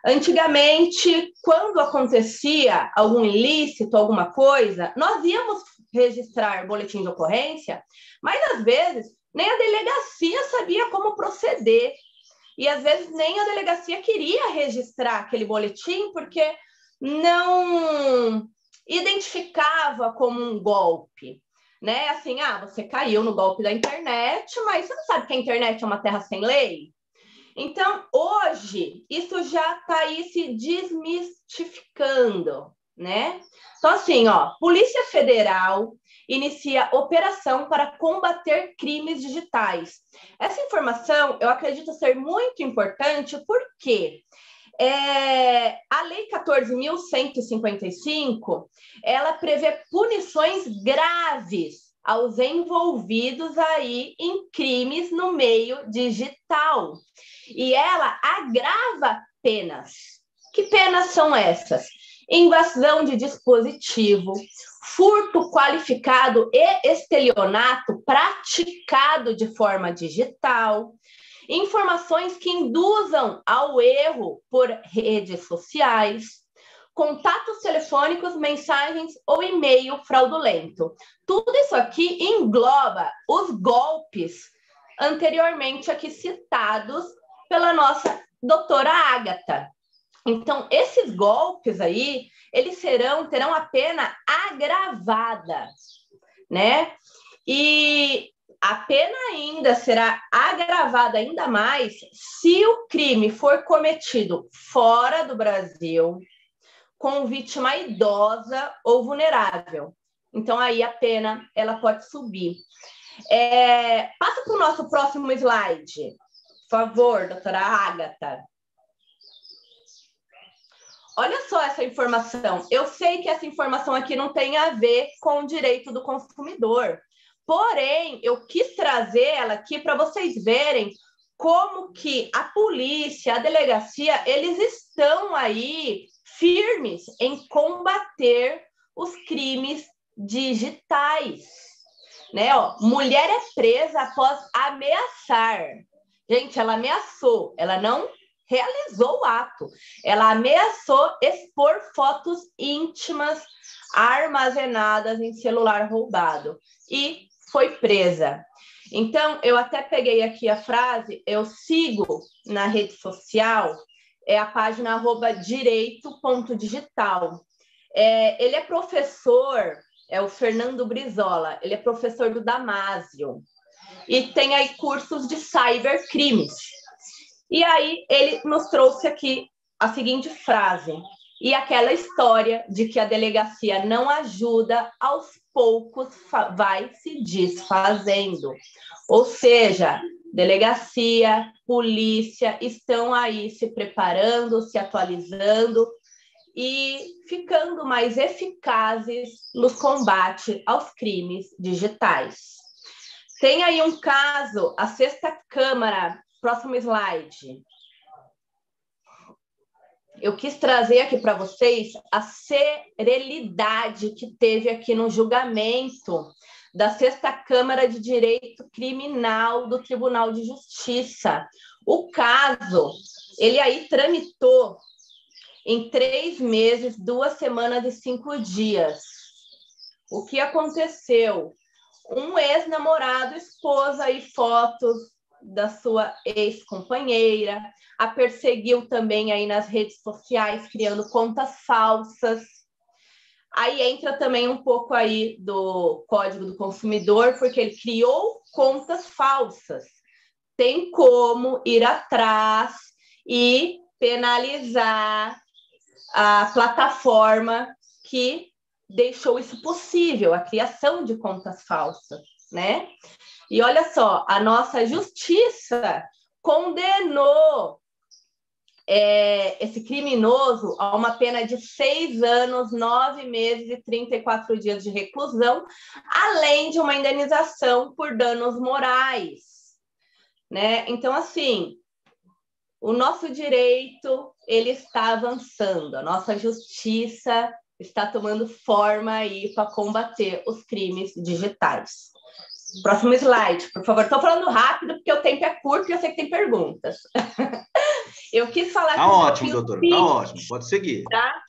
[SPEAKER 3] antigamente, quando acontecia algum ilícito, alguma coisa, nós íamos registrar boletim de ocorrência, mas às vezes nem a delegacia sabia como proceder. E às vezes nem a delegacia queria registrar aquele boletim porque não identificava como um golpe, né? Assim, você caiu no golpe da internet, mas você não sabe que a internet é uma terra sem lei? Então, hoje, isso já está aí se desmistificando, né? Então, assim, Polícia Federal inicia operação para combater crimes digitais. Essa informação, eu acredito ser muito importante, porque a Lei 14.155, ela prevê punições graves aos envolvidos aí em crimes no meio digital. E ela agrava penas. Que penas são essas? invasão de dispositivo, furto qualificado e estelionato praticado de forma digital, informações que induzam ao erro por redes sociais, contatos telefônicos, mensagens ou e-mail fraudulento. Tudo isso aqui engloba os golpes anteriormente aqui citados pela nossa doutora Ágata. Então, esses golpes aí, eles terão a pena agravada, né? E a pena ainda será agravada ainda mais se o crime for cometido fora do Brasil, com vítima idosa ou vulnerável. Então, aí a pena ela pode subir. Passa para o nosso próximo slide, por favor, doutora Ágata. Olha só essa informação. Eu sei que essa informação aqui não tem a ver com o direito do consumidor, porém, eu quis trazer ela aqui para vocês verem como que a polícia, a delegacia, eles estão aí firmes em combater os crimes digitais. Né? Ó, mulher é presa após ameaçar. Gente, ela ameaçou, ela não realizou o ato. Ela ameaçou expor fotos íntimas armazenadas em celular roubado e foi presa. Então, eu até peguei aqui a frase, eu sigo na rede social, é a página @direito.digital. Ele é professor, é o Fernando Brizola, ele é professor do Damásio e tem aí cursos de cybercrimes. E aí ele nos trouxe aqui a seguinte frase, e aquela história de que a delegacia não ajuda, aos poucos vai se desfazendo. Ou seja, delegacia, polícia estão aí se preparando, se atualizando e ficando mais eficazes nos combates aos crimes digitais. Tem aí um caso, a 6ª Câmara, próximo slide. Eu quis trazer aqui para vocês a celeridade que teve aqui no julgamento da 6ª Câmara de Direito Criminal do Tribunal de Justiça. O caso, ele aí tramitou em 3 meses, 2 semanas e 5 dias. O que aconteceu? Um ex-namorado expôs aí fotos da sua ex-companheira, a perseguiu também aí nas redes sociais, criando contas falsas. Aí entra também um pouco aí do Código do Consumidor, porque ele criou contas falsas. Tem como ir atrás e penalizar a plataforma que deixou isso possível, a criação de contas falsas, né? E olha só, a nossa justiça condenou esse criminoso a uma pena de 6 anos, 9 meses e 34 dias de reclusão, além de uma indenização por danos morais, né? Então, assim, o nosso direito, ele está avançando, a nossa justiça está tomando forma aí para combater os crimes digitais. Próximo slide, por favor. Estou falando rápido porque o tempo é curto e eu sei que tem perguntas. Eu quis falar...
[SPEAKER 1] Tá ótimo, doutora, tá ótimo. Pode seguir.
[SPEAKER 3] Tá?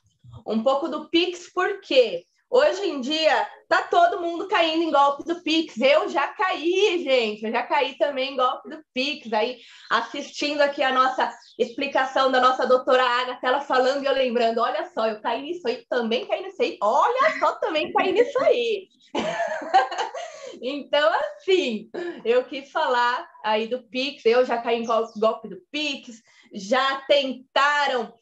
[SPEAKER 3] Um pouco do Pix, porque hoje em dia tá todo mundo caindo em golpe do Pix. Eu já caí, gente. Eu já caí também em golpe do Pix. Aí, assistindo aqui a nossa explicação da nossa doutora Ágata, ela falando e eu lembrando, olha só, eu caí nisso aí, também caí nisso aí. Olha só, também caí nisso aí. Então, assim, eu quis falar aí do Pix, eu já caí em golpe do Pix, já tentaram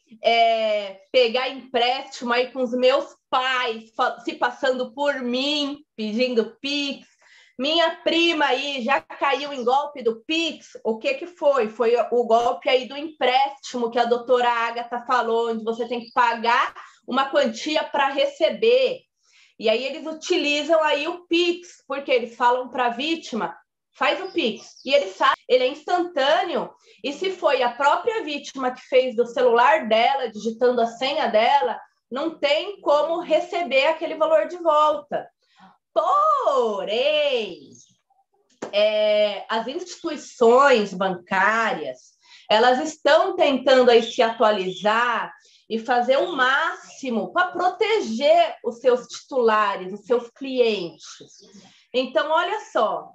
[SPEAKER 3] pegar empréstimo aí com os meus pais, se passando por mim, pedindo Pix. Minha prima aí já caiu em golpe do Pix. O que foi? Foi o golpe aí do empréstimo que a doutora Ágata falou, onde você tem que pagar uma quantia para receber. E aí eles utilizam aí o Pix, porque eles falam para a vítima, faz o Pix. E ele sabe, ele é instantâneo. E se foi a própria vítima que fez do celular dela, digitando a senha dela, não tem como receber aquele valor de volta. Porém, as instituições bancárias, elas estão tentando aí se atualizar e fazer o máximo para proteger os seus titulares, os seus clientes. Então, olha só,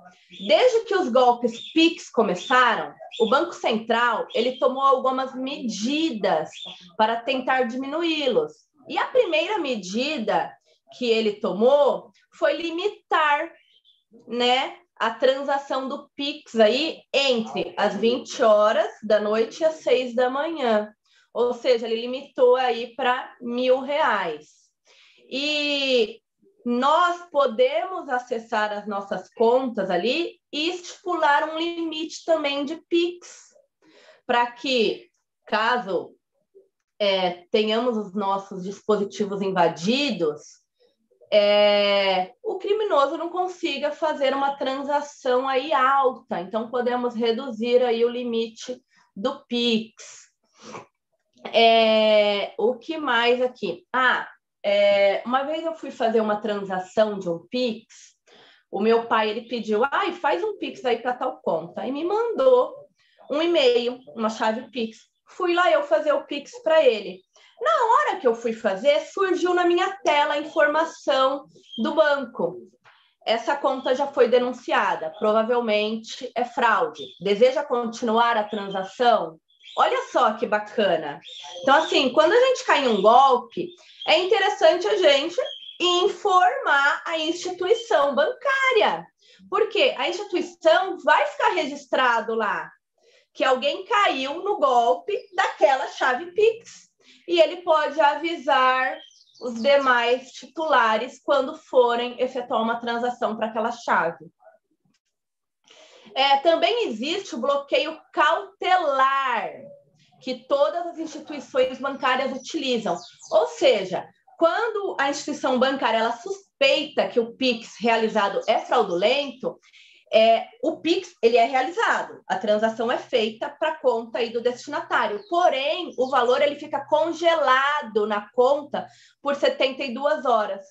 [SPEAKER 3] desde que os golpes Pix começaram, o Banco Central ele tomou algumas medidas para tentar diminuí-los. E a primeira medida que ele tomou foi limitar, né, a transação do Pix aí entre as 20 horas da noite e as 6 da manhã. Ou seja, ele limitou aí para R$1.000. E nós podemos acessar as nossas contas ali e estipular um limite também de Pix, para que, caso tenhamos os nossos dispositivos invadidos, o criminoso não consiga fazer uma transação aí alta. Então, podemos reduzir aí o limite do Pix. O que mais aqui? Uma vez eu fui fazer uma transação de um Pix, o meu pai ele pediu, faz um Pix aí para tal conta, e me mandou um e-mail, uma chave Pix. Fui lá eu fazer o Pix para ele. Na hora que eu fui fazer, surgiu na minha tela a informação do banco. Essa conta já foi denunciada, provavelmente é fraude. Deseja continuar a transação? Olha só que bacana. Então, assim, quando a gente cai em um golpe, é interessante a gente informar a instituição bancária, porque a instituição vai ficar registrado lá que alguém caiu no golpe daquela chave Pix e ele pode avisar os demais titulares quando forem efetuar uma transação para aquela chave. Também existe o bloqueio cautelar, que todas as instituições bancárias utilizam. Ou seja, quando a instituição bancária ela suspeita que o Pix realizado é fraudulento, o Pix ele é realizado, a transação é feita para a conta aí do destinatário, porém, o valor ele fica congelado na conta por 72 horas.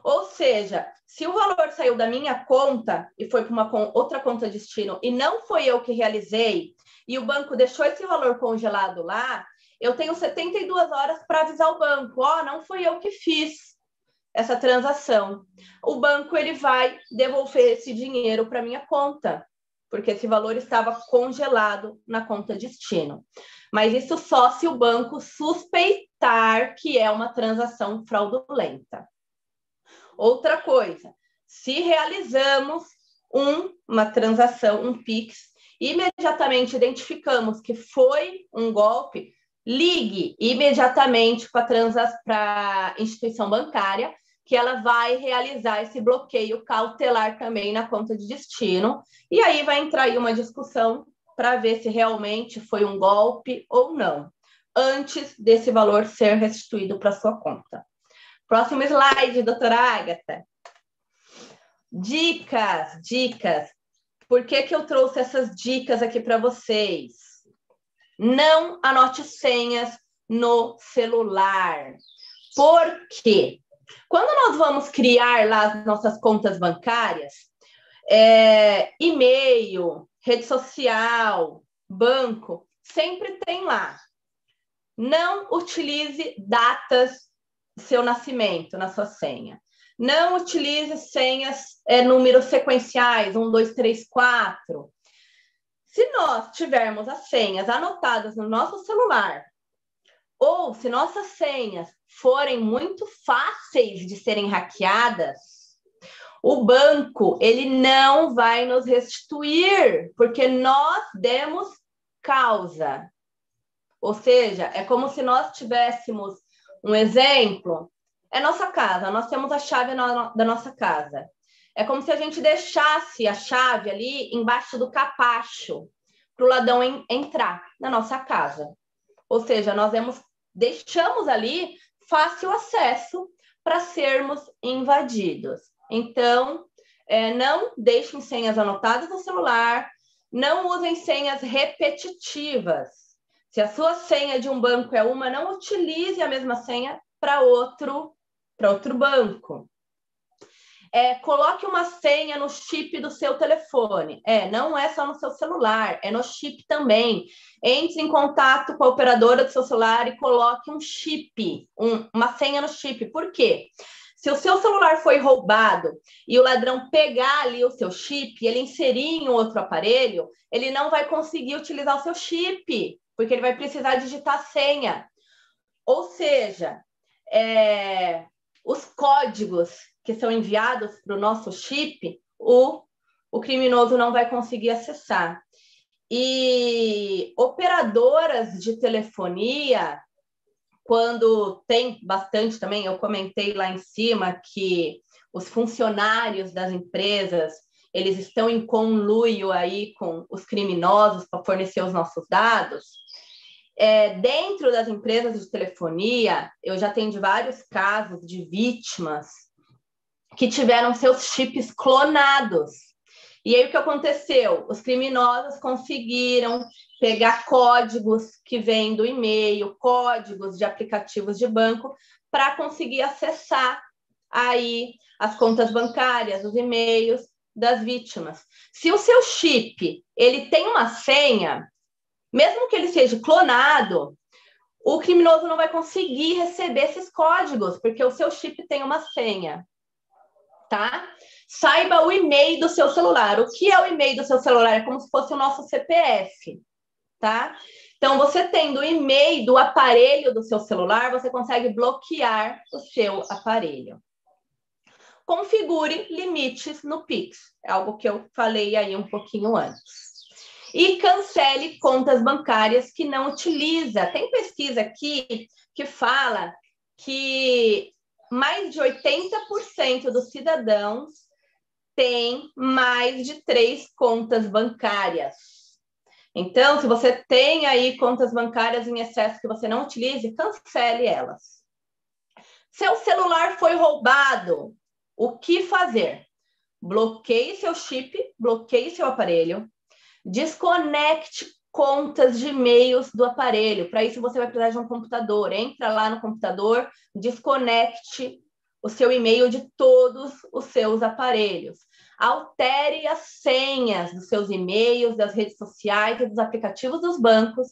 [SPEAKER 3] Ou seja, se o valor saiu da minha conta e foi para uma outra conta destino e não foi eu que realizei, e o banco deixou esse valor congelado lá, eu tenho 72 horas para avisar o banco, não foi eu que fiz essa transação. O banco ele vai devolver esse dinheiro para minha conta, porque esse valor estava congelado na conta destino. Mas isso só se o banco suspeitar que é uma transação fraudulenta. Outra coisa, se realizamos uma transação, um Pix, imediatamente identificamos que foi um golpe, ligue imediatamente para a instituição bancária, que ela vai realizar esse bloqueio cautelar também na conta de destino, e aí vai entrar aí uma discussão para ver se realmente foi um golpe ou não, antes desse valor ser restituído para sua conta. Próximo slide, doutora Agatha. Dicas. Por que eu trouxe essas dicas aqui para vocês? Não anote senhas no celular. Por quê? Quando nós vamos criar lá as nossas contas bancárias, e-mail, rede social, banco, sempre tem lá. Não utilize datas do seu nascimento na sua senha. Não utilize senhas, números sequenciais, 1, 2, 3, 4. Se nós tivermos as senhas anotadas no nosso celular, ou se nossas senhas forem muito fáceis de serem hackeadas, o banco ele não vai nos restituir, porque nós demos causa. Ou seja, é como se nós tivéssemos um exemplo, é nossa casa, nós temos a chave da nossa casa. É como se a gente deixasse a chave ali embaixo do capacho para o ladrão entrar na nossa casa. Ou seja, nós deixamos ali fácil acesso para sermos invadidos. Então, não deixem senhas anotadas no celular, não usem senhas repetitivas. Se a sua senha de um banco é uma, não utilize a mesma senha para outro banco. Coloque uma senha no chip do seu telefone. Não é só no seu celular, é no chip também. Entre em contato com a operadora do seu celular e coloque um chip, uma senha no chip. Por quê? Se o seu celular foi roubado e o ladrão pegar ali o seu chip e ele inserir em outro aparelho, ele não vai conseguir utilizar o seu chip, porque ele vai precisar digitar a senha. Ou seja, os códigos que são enviados para o nosso chip, o criminoso não vai conseguir acessar. E operadoras de telefonia, quando tem bastante também, eu comentei lá em cima que os funcionários das empresas, eles estão em conluio aí com os criminosos para fornecer os nossos dados. Dentro das empresas de telefonia, eu já tenho vários casos de vítimas que tiveram seus chips clonados. E aí o que aconteceu? Os criminosos conseguiram pegar códigos que vêm do e-mail, códigos de aplicativos de banco, para conseguir acessar aí as contas bancárias, os e-mails das vítimas. Se o seu chip ele tem uma senha, mesmo que ele seja clonado, o criminoso não vai conseguir receber esses códigos, porque o seu chip tem uma senha. Tá? Saiba o e-mail do seu celular. O que é o e-mail do seu celular? É como se fosse o nosso CPF, tá? Então, você tendo o e-mail do aparelho do seu celular, você consegue bloquear o seu aparelho. Configure limites no Pix. É algo que eu falei aí um pouquinho antes. E cancele contas bancárias que não utiliza. Tem pesquisa aqui que fala que mais de 80% dos cidadãos têm mais de 3 contas bancárias. Então, se você tem aí contas bancárias em excesso que você não utilize, cancele elas. Seu celular foi roubado, o que fazer? Bloqueie seu chip, bloqueie seu aparelho, desconecte contas de e-mails do aparelho. Para isso, você vai precisar de um computador. Entra lá no computador, desconecte o seu e-mail de todos os seus aparelhos. Altere as senhas dos seus e-mails, das redes sociais e dos aplicativos dos bancos.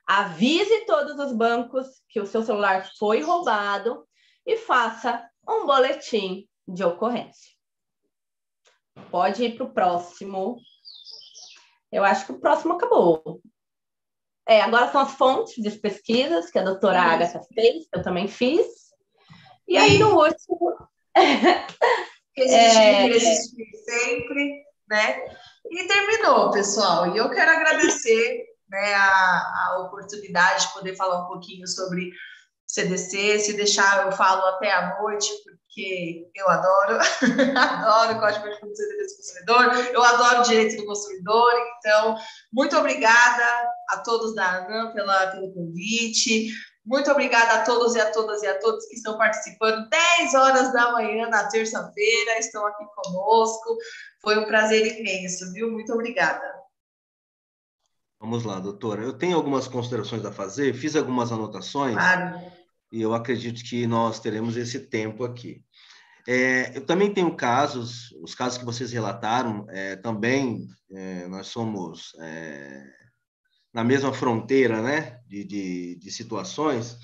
[SPEAKER 3] Avise todos os bancos que o seu celular foi roubado e faça um boletim de ocorrência. Pode ir para o próximo. Eu acho que o próximo acabou. Agora são as fontes de pesquisas que a doutora Agatha fez, que eu também fiz. E aí, no último...
[SPEAKER 2] Que a gente queria assistir sempre, né? E terminou, pessoal. E eu quero agradecer, né, a oportunidade de poder falar um pouquinho sobre CDC. Se deixar, eu falo até a noite, porque eu adoro, adoro o Código de Defesa do Consumidor, eu adoro o direito do consumidor. Então, muito obrigada a todos da ANAM pelo convite. Muito obrigada a todos e a todas e a todos que estão participando. 10 horas da manhã na terça-feira, estão aqui conosco. Foi um prazer imenso, viu? Muito obrigada.
[SPEAKER 1] Vamos lá, doutora. Eu tenho algumas considerações a fazer, fiz algumas anotações. Claro. E eu acredito que nós teremos esse tempo aqui. Eu também tenho casos, os casos que vocês relataram, também nós somos na mesma fronteira, né, de situações,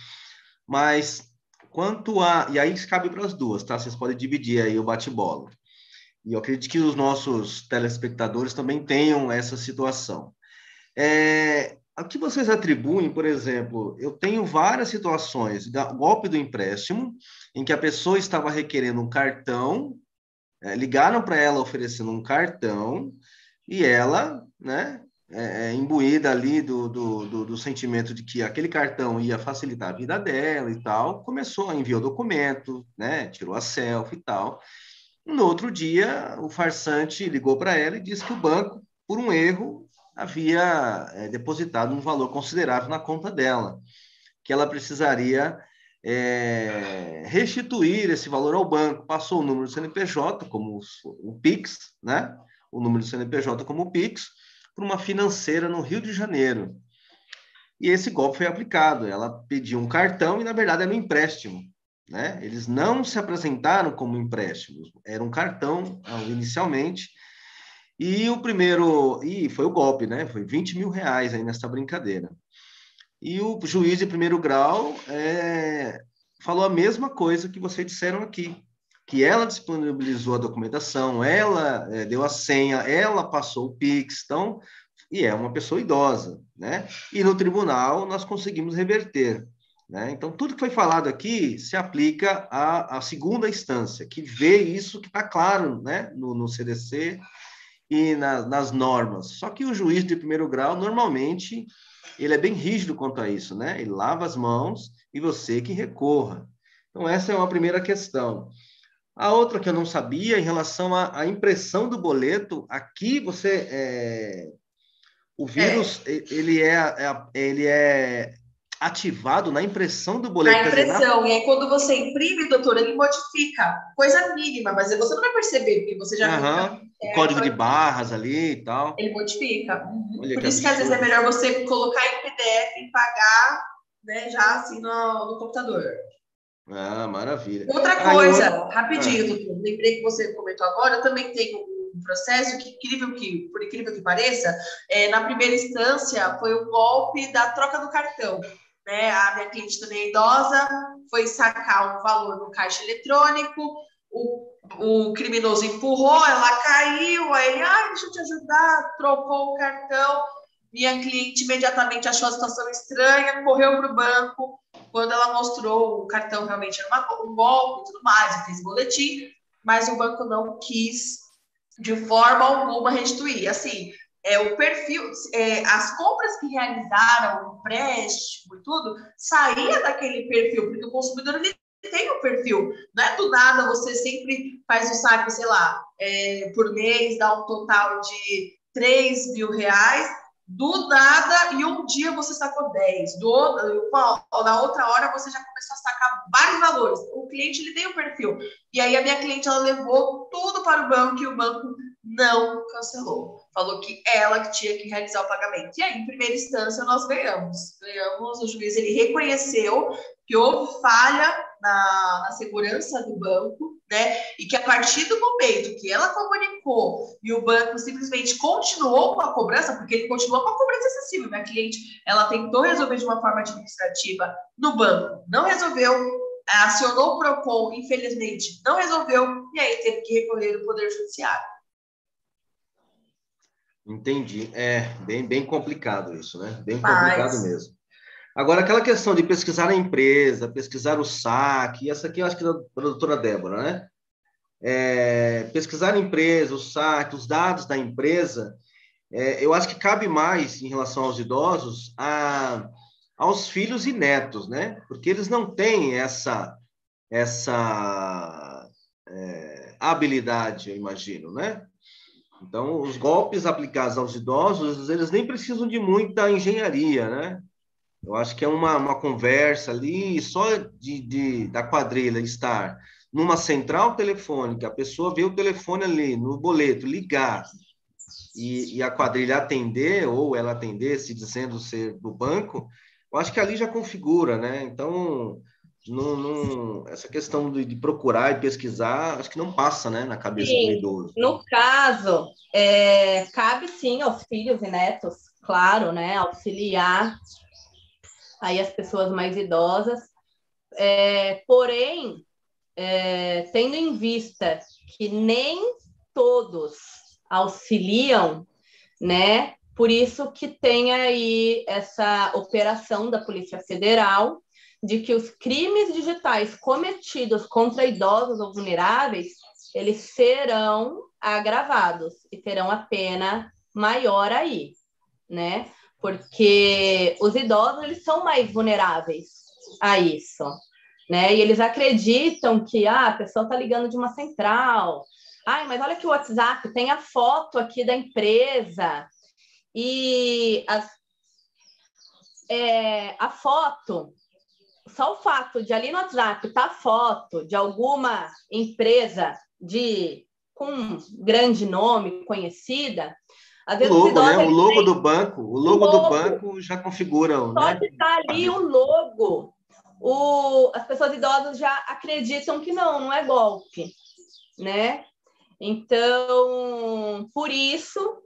[SPEAKER 1] mas quanto a... E aí cabe para as duas, tá? Vocês podem dividir aí o bate-bola. E eu acredito que os nossos telespectadores também tenham essa situação. O que vocês atribuem, por exemplo, eu tenho várias situações, golpe do empréstimo, em que a pessoa estava requerendo um cartão, ligaram para ela oferecendo um cartão, e ela, né, imbuída ali do sentimento de que aquele cartão ia facilitar a vida dela e tal, começou a enviar o documento, né, tirou a selfie e tal. No outro dia, o farsante ligou para ela e disse que o banco, por um erro, havia depositado um valor considerável na conta dela, que ela precisaria restituir esse valor ao banco. Passou o número do CNPJ como o Pix, né? O número do CNPJ como o Pix, para uma financeira no Rio de Janeiro. E esse golpe foi aplicado. Ela pediu um cartão e, na verdade, era um empréstimo. né? Eles não se apresentaram como empréstimos, era um cartão inicialmente, e foi o golpe, né? Foi R$ 20.000 aí nessa brincadeira. E o juiz de primeiro grau falou a mesma coisa que vocês disseram aqui, que ela disponibilizou a documentação, ela deu a senha, ela passou o Pix, então, e é uma pessoa idosa, né? E no tribunal nós conseguimos reverter, né? Então, tudo que foi falado aqui se aplica à segunda instância, que vê isso que está claro, né? No CDC e nas normas. Só que o juiz de primeiro grau, normalmente, ele é bem rígido quanto a isso, né? Ele lava as mãos e você que recorra. Então, essa é uma primeira questão. A outra que eu não sabia, em relação à impressão do boleto, aqui o vírus, ele é ativado na impressão do boleto.
[SPEAKER 2] Na impressão, e aí quando você imprime, doutor, ele modifica, coisa mínima, mas você não vai perceber, porque você já viu
[SPEAKER 1] o código de barras ali e tal.
[SPEAKER 2] Ele modifica.
[SPEAKER 1] Olha,
[SPEAKER 2] por isso que às vezes é melhor você colocar em PDF e pagar, né, já assim no computador.
[SPEAKER 1] Ah, maravilha.
[SPEAKER 2] Outra coisa, rapidinho, doutor, lembrei que você comentou agora, eu também tenho um processo que, por incrível que pareça, na primeira instância foi o golpe da troca do cartão. Né? A minha cliente também é idosa, foi sacar um valor no caixa eletrônico, o criminoso empurrou, ela caiu, aí ele, deixa eu te ajudar, trocou o cartão. Minha cliente imediatamente achou a situação estranha, correu para o banco. Quando ela mostrou o cartão, realmente era um golpe e tudo mais, fez boletim, mas o banco não quis, de forma alguma, restituir. Assim, o perfil, as compras que realizaram, o empréstimo e tudo, saía daquele perfil, porque o consumidor ele tem um perfil. Não é do nada, você sempre faz o saque, sei lá, por mês, dá um total de R$ 3.000, do nada, e um dia você sacou 10, na outra hora você já começou a sacar vários valores. O cliente ele tem um perfil. E aí a minha cliente ela levou tudo para o banco e o banco não cancelou. Falou que ela que tinha que realizar o pagamento. E aí, em primeira instância, nós ganhamos. O juiz ele reconheceu que houve falha na segurança do banco, né? E que a partir do momento que ela comunicou e o banco simplesmente continuou com a cobrança, porque ele continuou com a cobrança excessiva, minha cliente, ela tentou resolver de uma forma administrativa no banco, não resolveu, acionou o Procon, infelizmente não resolveu, e aí teve que recorrer ao Poder Judiciário.
[SPEAKER 1] Entendi. Bem complicado isso, né? Bem complicado mesmo. Agora, aquela questão de pesquisar a empresa, pesquisar o saque, essa aqui eu acho que é da doutora Débora, né? Pesquisar a empresa, o saque, os dados da empresa, eu acho que cabe mais em relação aos idosos aos filhos e netos, né? Porque eles não têm essa habilidade, eu imagino, né? Então, os golpes aplicados aos idosos, eles nem precisam de muita engenharia, né? Eu acho que é uma conversa ali, só da quadrilha estar numa central telefônica, a pessoa vê o telefone ali, no boleto, ligar, e a quadrilha atender, ou ela atender, se dizendo ser do banco, eu acho que ali já configura, né? Então, essa questão de procurar e pesquisar, acho que não passa, né, na cabeça do idoso.
[SPEAKER 3] No caso, cabe sim aos filhos e netos, claro, né, auxiliar aí as pessoas mais idosas, porém, tendo em vista que nem todos auxiliam, né, por isso que tem aí essa operação da Polícia Federal de que os crimes digitais cometidos contra idosos ou vulneráveis, eles serão agravados e terão a pena maior aí, né? Porque os idosos, eles são mais vulneráveis a isso, né? E eles acreditam que a pessoa está ligando de uma central. Mas olha que o WhatsApp tem a foto aqui da empresa e a foto, só o fato de ali no WhatsApp estar a foto de alguma empresa com grande nome, conhecida, às vezes
[SPEAKER 1] o logo, né? O logo do banco já configura,
[SPEAKER 3] pode estar ali o logo as pessoas idosas já acreditam que não é golpe, né? Então, por isso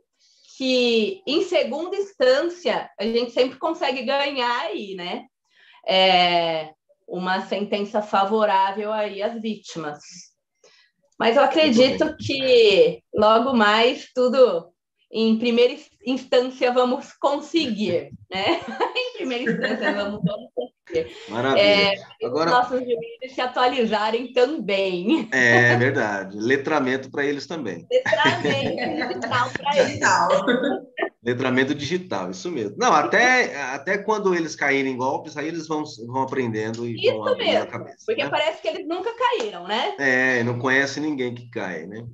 [SPEAKER 3] que, em segunda instância, a gente sempre consegue ganhar aí, né? Uma sentença favorável aí às vítimas. Mas eu acredito que logo mais tudo em primeira instância vamos conseguir, né? Em primeira instância vamos conseguir.
[SPEAKER 1] Maravilha. Agora,
[SPEAKER 3] nossos juízes se atualizarem também.
[SPEAKER 1] É verdade. Letramento para eles também.
[SPEAKER 3] Letramento digital para eles.
[SPEAKER 1] Letramento digital, isso mesmo. Não, até quando eles caírem em golpes, aí eles vão aprendendo e vão abrindo a cabeça.
[SPEAKER 3] Porque
[SPEAKER 1] né?
[SPEAKER 3] parece que eles nunca caíram, né?
[SPEAKER 1] Não conhece ninguém que cai, né?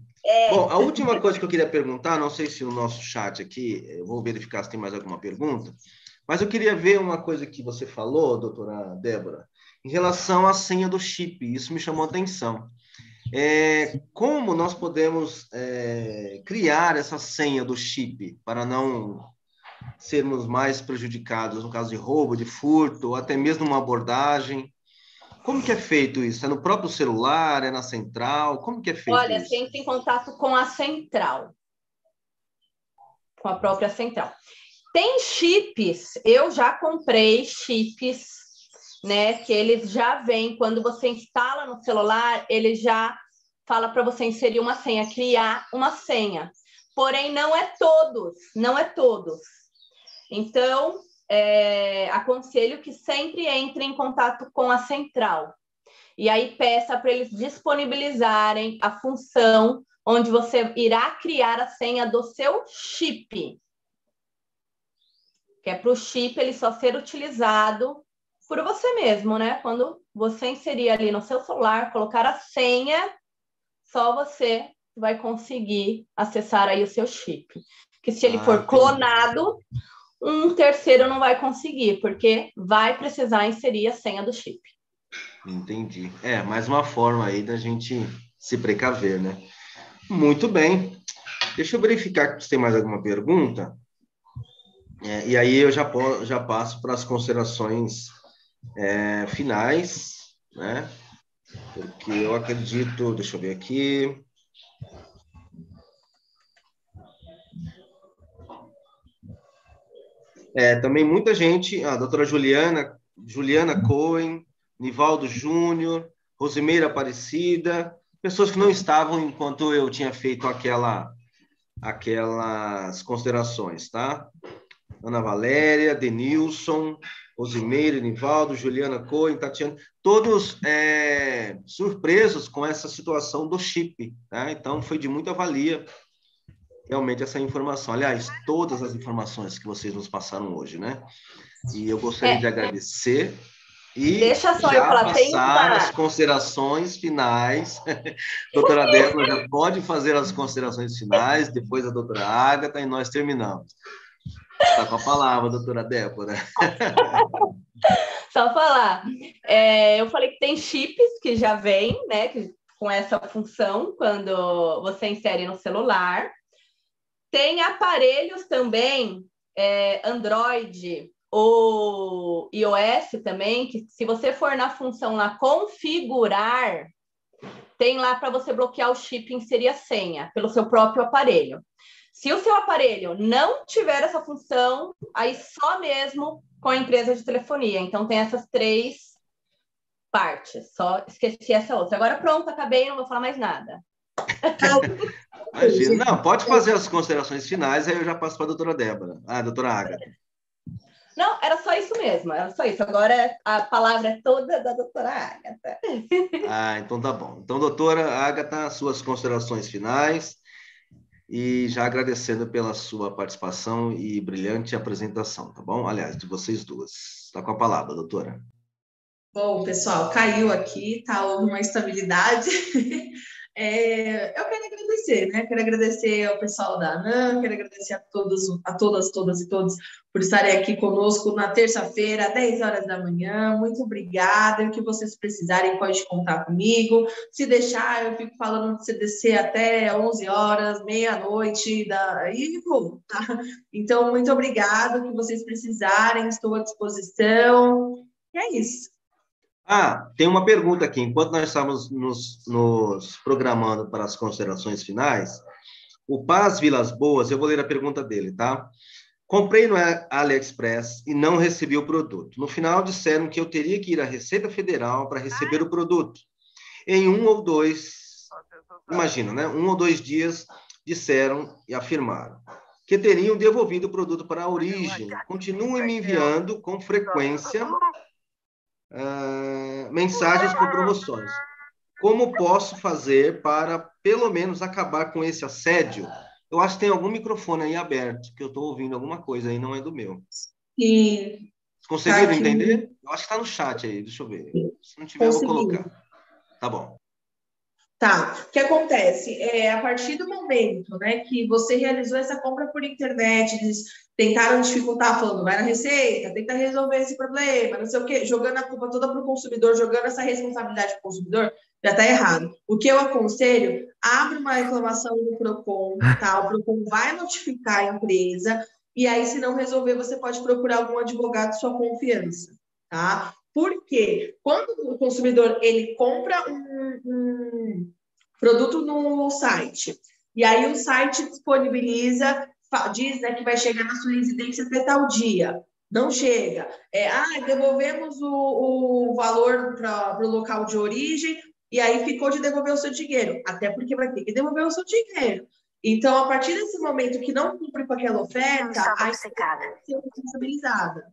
[SPEAKER 1] Bom, a última coisa que eu queria perguntar, não sei se no nosso chat aqui, eu vou verificar se tem mais alguma pergunta, mas eu queria ver uma coisa que você falou, doutora Débora, em relação à senha do chip. Isso me chamou a atenção. Como nós podemos criar essa senha do chip para não sermos mais prejudicados no caso de roubo, de furto, ou até mesmo uma abordagem? Como que é feito isso? É no próprio celular? É na central? Como que é feito
[SPEAKER 3] Olha,
[SPEAKER 1] isso?
[SPEAKER 3] sempre em contato com a central. Com a própria central. Tem chips, eu já comprei chips, né? Que eles já vêm, quando você instala no celular, ele já fala para você inserir uma senha, criar uma senha. Porém, não é todos. Então, aconselho que sempre entre em contato com a central. E aí peça para eles disponibilizarem a função onde você irá criar a senha do seu chip. Que é para o chip ele só ser utilizado por você mesmo, né? Quando você inserir ali no seu celular, colocar a senha, só você vai conseguir acessar aí o seu chip. Que se ele for clonado, um terceiro não vai conseguir, porque vai precisar inserir a senha do chip.
[SPEAKER 1] Entendi. Mais uma forma aí da gente se precaver, né? Muito bem. Deixa eu verificar se tem mais alguma pergunta. E aí eu já passo para as considerações finais, né? Porque eu acredito... Deixa eu ver aqui. Também muita gente... A doutora Juliana Cohen, Nivaldo Júnior, Rosimeira Aparecida, pessoas que não estavam enquanto eu tinha feito aquelas considerações, tá? Ana Valéria, Denilson, Rosimeira, Nivaldo, Juliana Cohen, Tatiana, todos surpresos com essa situação do chip, tá? Então, foi de muita valia realmente essa informação. Aliás, todas as informações que vocês nos passaram hoje, né? E eu gostaria de agradecer e
[SPEAKER 3] deixa só
[SPEAKER 1] já
[SPEAKER 3] eu falar,
[SPEAKER 1] passar as considerações finais. Doutora Débora já pode fazer as considerações finais, depois a doutora Ágata, e nós terminamos. Está com a palavra, doutora Débora.
[SPEAKER 3] Só falar. Eu falei que tem chips que já vêm, né, com essa função, quando você insere no celular. Tem aparelhos também, Android ou iOS também, que se você for na função lá, configurar, tem lá para você bloquear o chip e inserir a senha pelo seu próprio aparelho. Se o seu aparelho não tiver essa função, aí só mesmo com a empresa de telefonia. Então, tem essas 3 partes. Só esqueci essa outra. Agora, pronto, acabei, não vou falar mais nada.
[SPEAKER 1] Imagina. Não, pode fazer as considerações finais, aí eu já passo para a doutora Débora. Doutora Ágata.
[SPEAKER 3] Não, era só isso mesmo, era só isso. Agora a palavra é toda da doutora Ágata.
[SPEAKER 1] Então tá bom. Então, doutora Ágata, suas considerações finais. E já agradecendo pela sua participação e brilhante apresentação, tá bom? Aliás, de vocês duas. Está com a palavra, doutora.
[SPEAKER 2] Bom, pessoal, caiu aqui, tá? Houve uma estabilidade. Eu quero agradecer, né? Quero agradecer ao pessoal da ANAM, quero agradecer a todas e todos por estarem aqui conosco na terça-feira, às 10 horas da manhã. Muito obrigada. O que vocês precisarem, pode contar comigo. Se deixar, eu fico falando de CDC até 11 horas, meia-noite, e vou, tá? Então, muito obrigada. O que vocês precisarem, estou à disposição. E é isso.
[SPEAKER 1] Ah, tem uma pergunta aqui. Enquanto nós estávamos nos programando para as considerações finais, o Paz Vilas Boas, eu vou ler a pergunta dele, tá? Comprei no AliExpress e não recebi o produto. No final, disseram que eu teria que ir à Receita Federal para receber o produto. Em um ou dois, imagina, né? 1 ou 2 dias, disseram e afirmaram que teriam devolvido o produto para a origem. Continuem me enviando com frequência mensagens com promoções. Como posso fazer para, pelo menos, acabar com esse assédio? Eu acho que tem algum microfone aí aberto, que eu estou ouvindo alguma coisa aí, não é do meu.
[SPEAKER 2] Sim, tá
[SPEAKER 1] Conseguiram
[SPEAKER 2] aqui.
[SPEAKER 1] entender? Eu acho que está no chat aí, deixa eu ver. Se não tiver, eu vou
[SPEAKER 2] Consegui.
[SPEAKER 1] colocar. Tá bom.
[SPEAKER 2] Tá. O que acontece? A partir do momento, né, que você realizou essa compra por internet, eles tentaram dificultar, falando, vai na Receita, tenta resolver esse problema, não sei o quê, jogando a culpa toda para o consumidor, jogando essa responsabilidade para o consumidor, já está errado. O que eu aconselho, abre uma reclamação no Procon, tá? O Procon vai notificar a empresa, e aí, se não resolver, você pode procurar algum advogado de sua confiança, tá? Por quê? Quando o consumidor ele compra um produto no site, e aí o site disponibiliza, diz, né, que vai chegar na sua residência até tal dia, não chega. Devolvemos o valor para o local de origem, e aí ficou de devolver o seu dinheiro, até porque vai ter que devolver o seu dinheiro. Então, a partir desse momento que não cumpre com aquela oferta, aí você vai ser responsabilizada.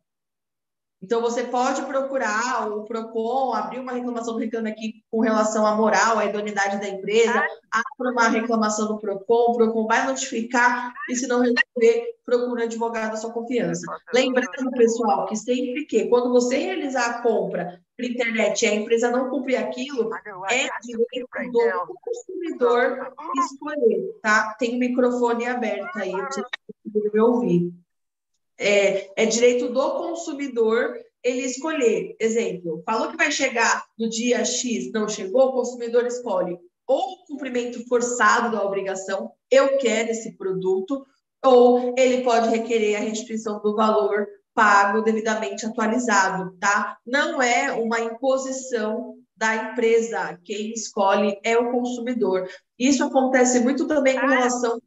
[SPEAKER 2] Então, você pode procurar o Procon, abrir uma reclamação do Reclame Aqui com relação à moral, à idoneidade da empresa, abre uma reclamação no Procon, o Procon vai notificar, e se não resolver, procura um advogado da sua confiança. Lembrando, pessoal, que sempre que, quando você realizar a compra por internet e a empresa não cumprir aquilo, é direito do consumidor escolher, tá? Tem o microfone aberto aí, você conseguir me ouvir. É direito do consumidor ele escolher. Exemplo, falou que vai chegar no dia X, não chegou, o consumidor escolhe ou o cumprimento forçado da obrigação, eu quero esse produto, ou ele pode requerer a restituição do valor pago devidamente atualizado, tá? Não é uma imposição da empresa, quem escolhe é o consumidor. Isso acontece muito também com relação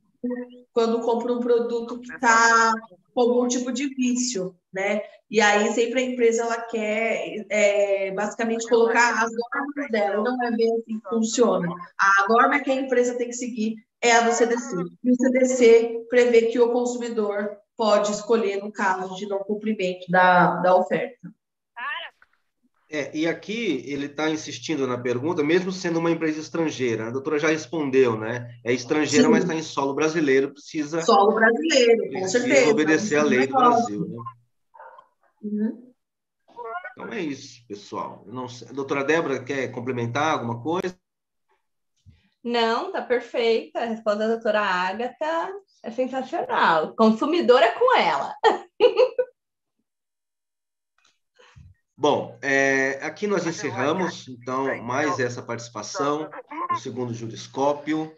[SPEAKER 2] quando compra um produto que está com algum tipo de vício, né? E aí sempre a empresa ela quer basicamente colocar as normas dela, e não é bem assim que funciona. A norma que a empresa tem que seguir é a do CDC. E o CDC prevê que o consumidor pode escolher no caso de não cumprimento da oferta.
[SPEAKER 1] E aqui ele está insistindo na pergunta, mesmo sendo uma empresa estrangeira. A doutora já respondeu, né? É estrangeira,
[SPEAKER 2] Sim.
[SPEAKER 1] mas está em solo brasileiro, precisa
[SPEAKER 2] Solo brasileiro, com certeza.
[SPEAKER 1] obedecer à lei do Brasil, né?
[SPEAKER 2] Uhum.
[SPEAKER 1] Então é isso, pessoal. Eu não sei. A doutora Débora quer complementar alguma coisa?
[SPEAKER 3] Não, tá perfeita. A resposta da doutora Agatha é sensacional. Consumidor é com ela.
[SPEAKER 1] Bom, aqui nós encerramos, então, mais essa participação no segundo Juriscópio,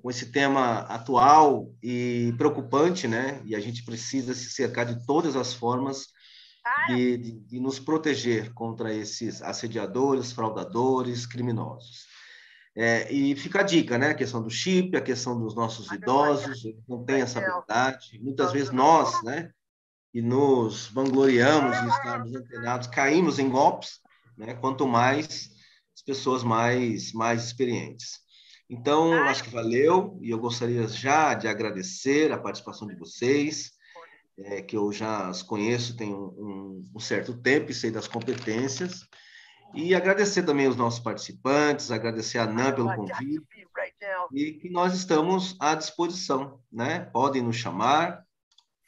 [SPEAKER 1] com esse tema atual e preocupante, né? E a gente precisa se cercar de todas as formas de nos proteger contra esses assediadores, fraudadores, criminosos. E fica a dica, né? A questão do chip, a questão dos nossos idosos, eles não têm essa habilidade. Muitas vezes nós, né? E nos vangloriamos de estarmos antenados, caímos em golpes, né? Quanto mais as pessoas mais experientes. Então, acho que valeu, e eu gostaria já de agradecer a participação de vocês, que eu já as conheço tem um certo tempo e sei das competências, e agradecer também os nossos participantes, agradecer a Nan pelo convite, e que nós estamos à disposição, né? Podem nos chamar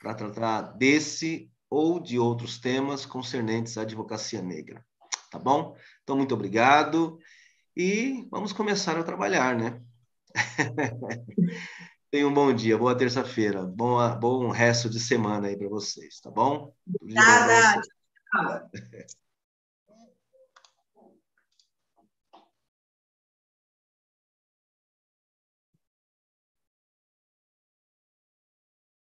[SPEAKER 1] para tratar desse ou de outros temas concernentes à advocacia negra. Tá bom? Então, muito obrigado e vamos começar a trabalhar, né? Tenham um bom dia, boa terça-feira, bom resto de semana aí para vocês, tá bom? Tudo de bom para vocês.
[SPEAKER 2] Obrigada.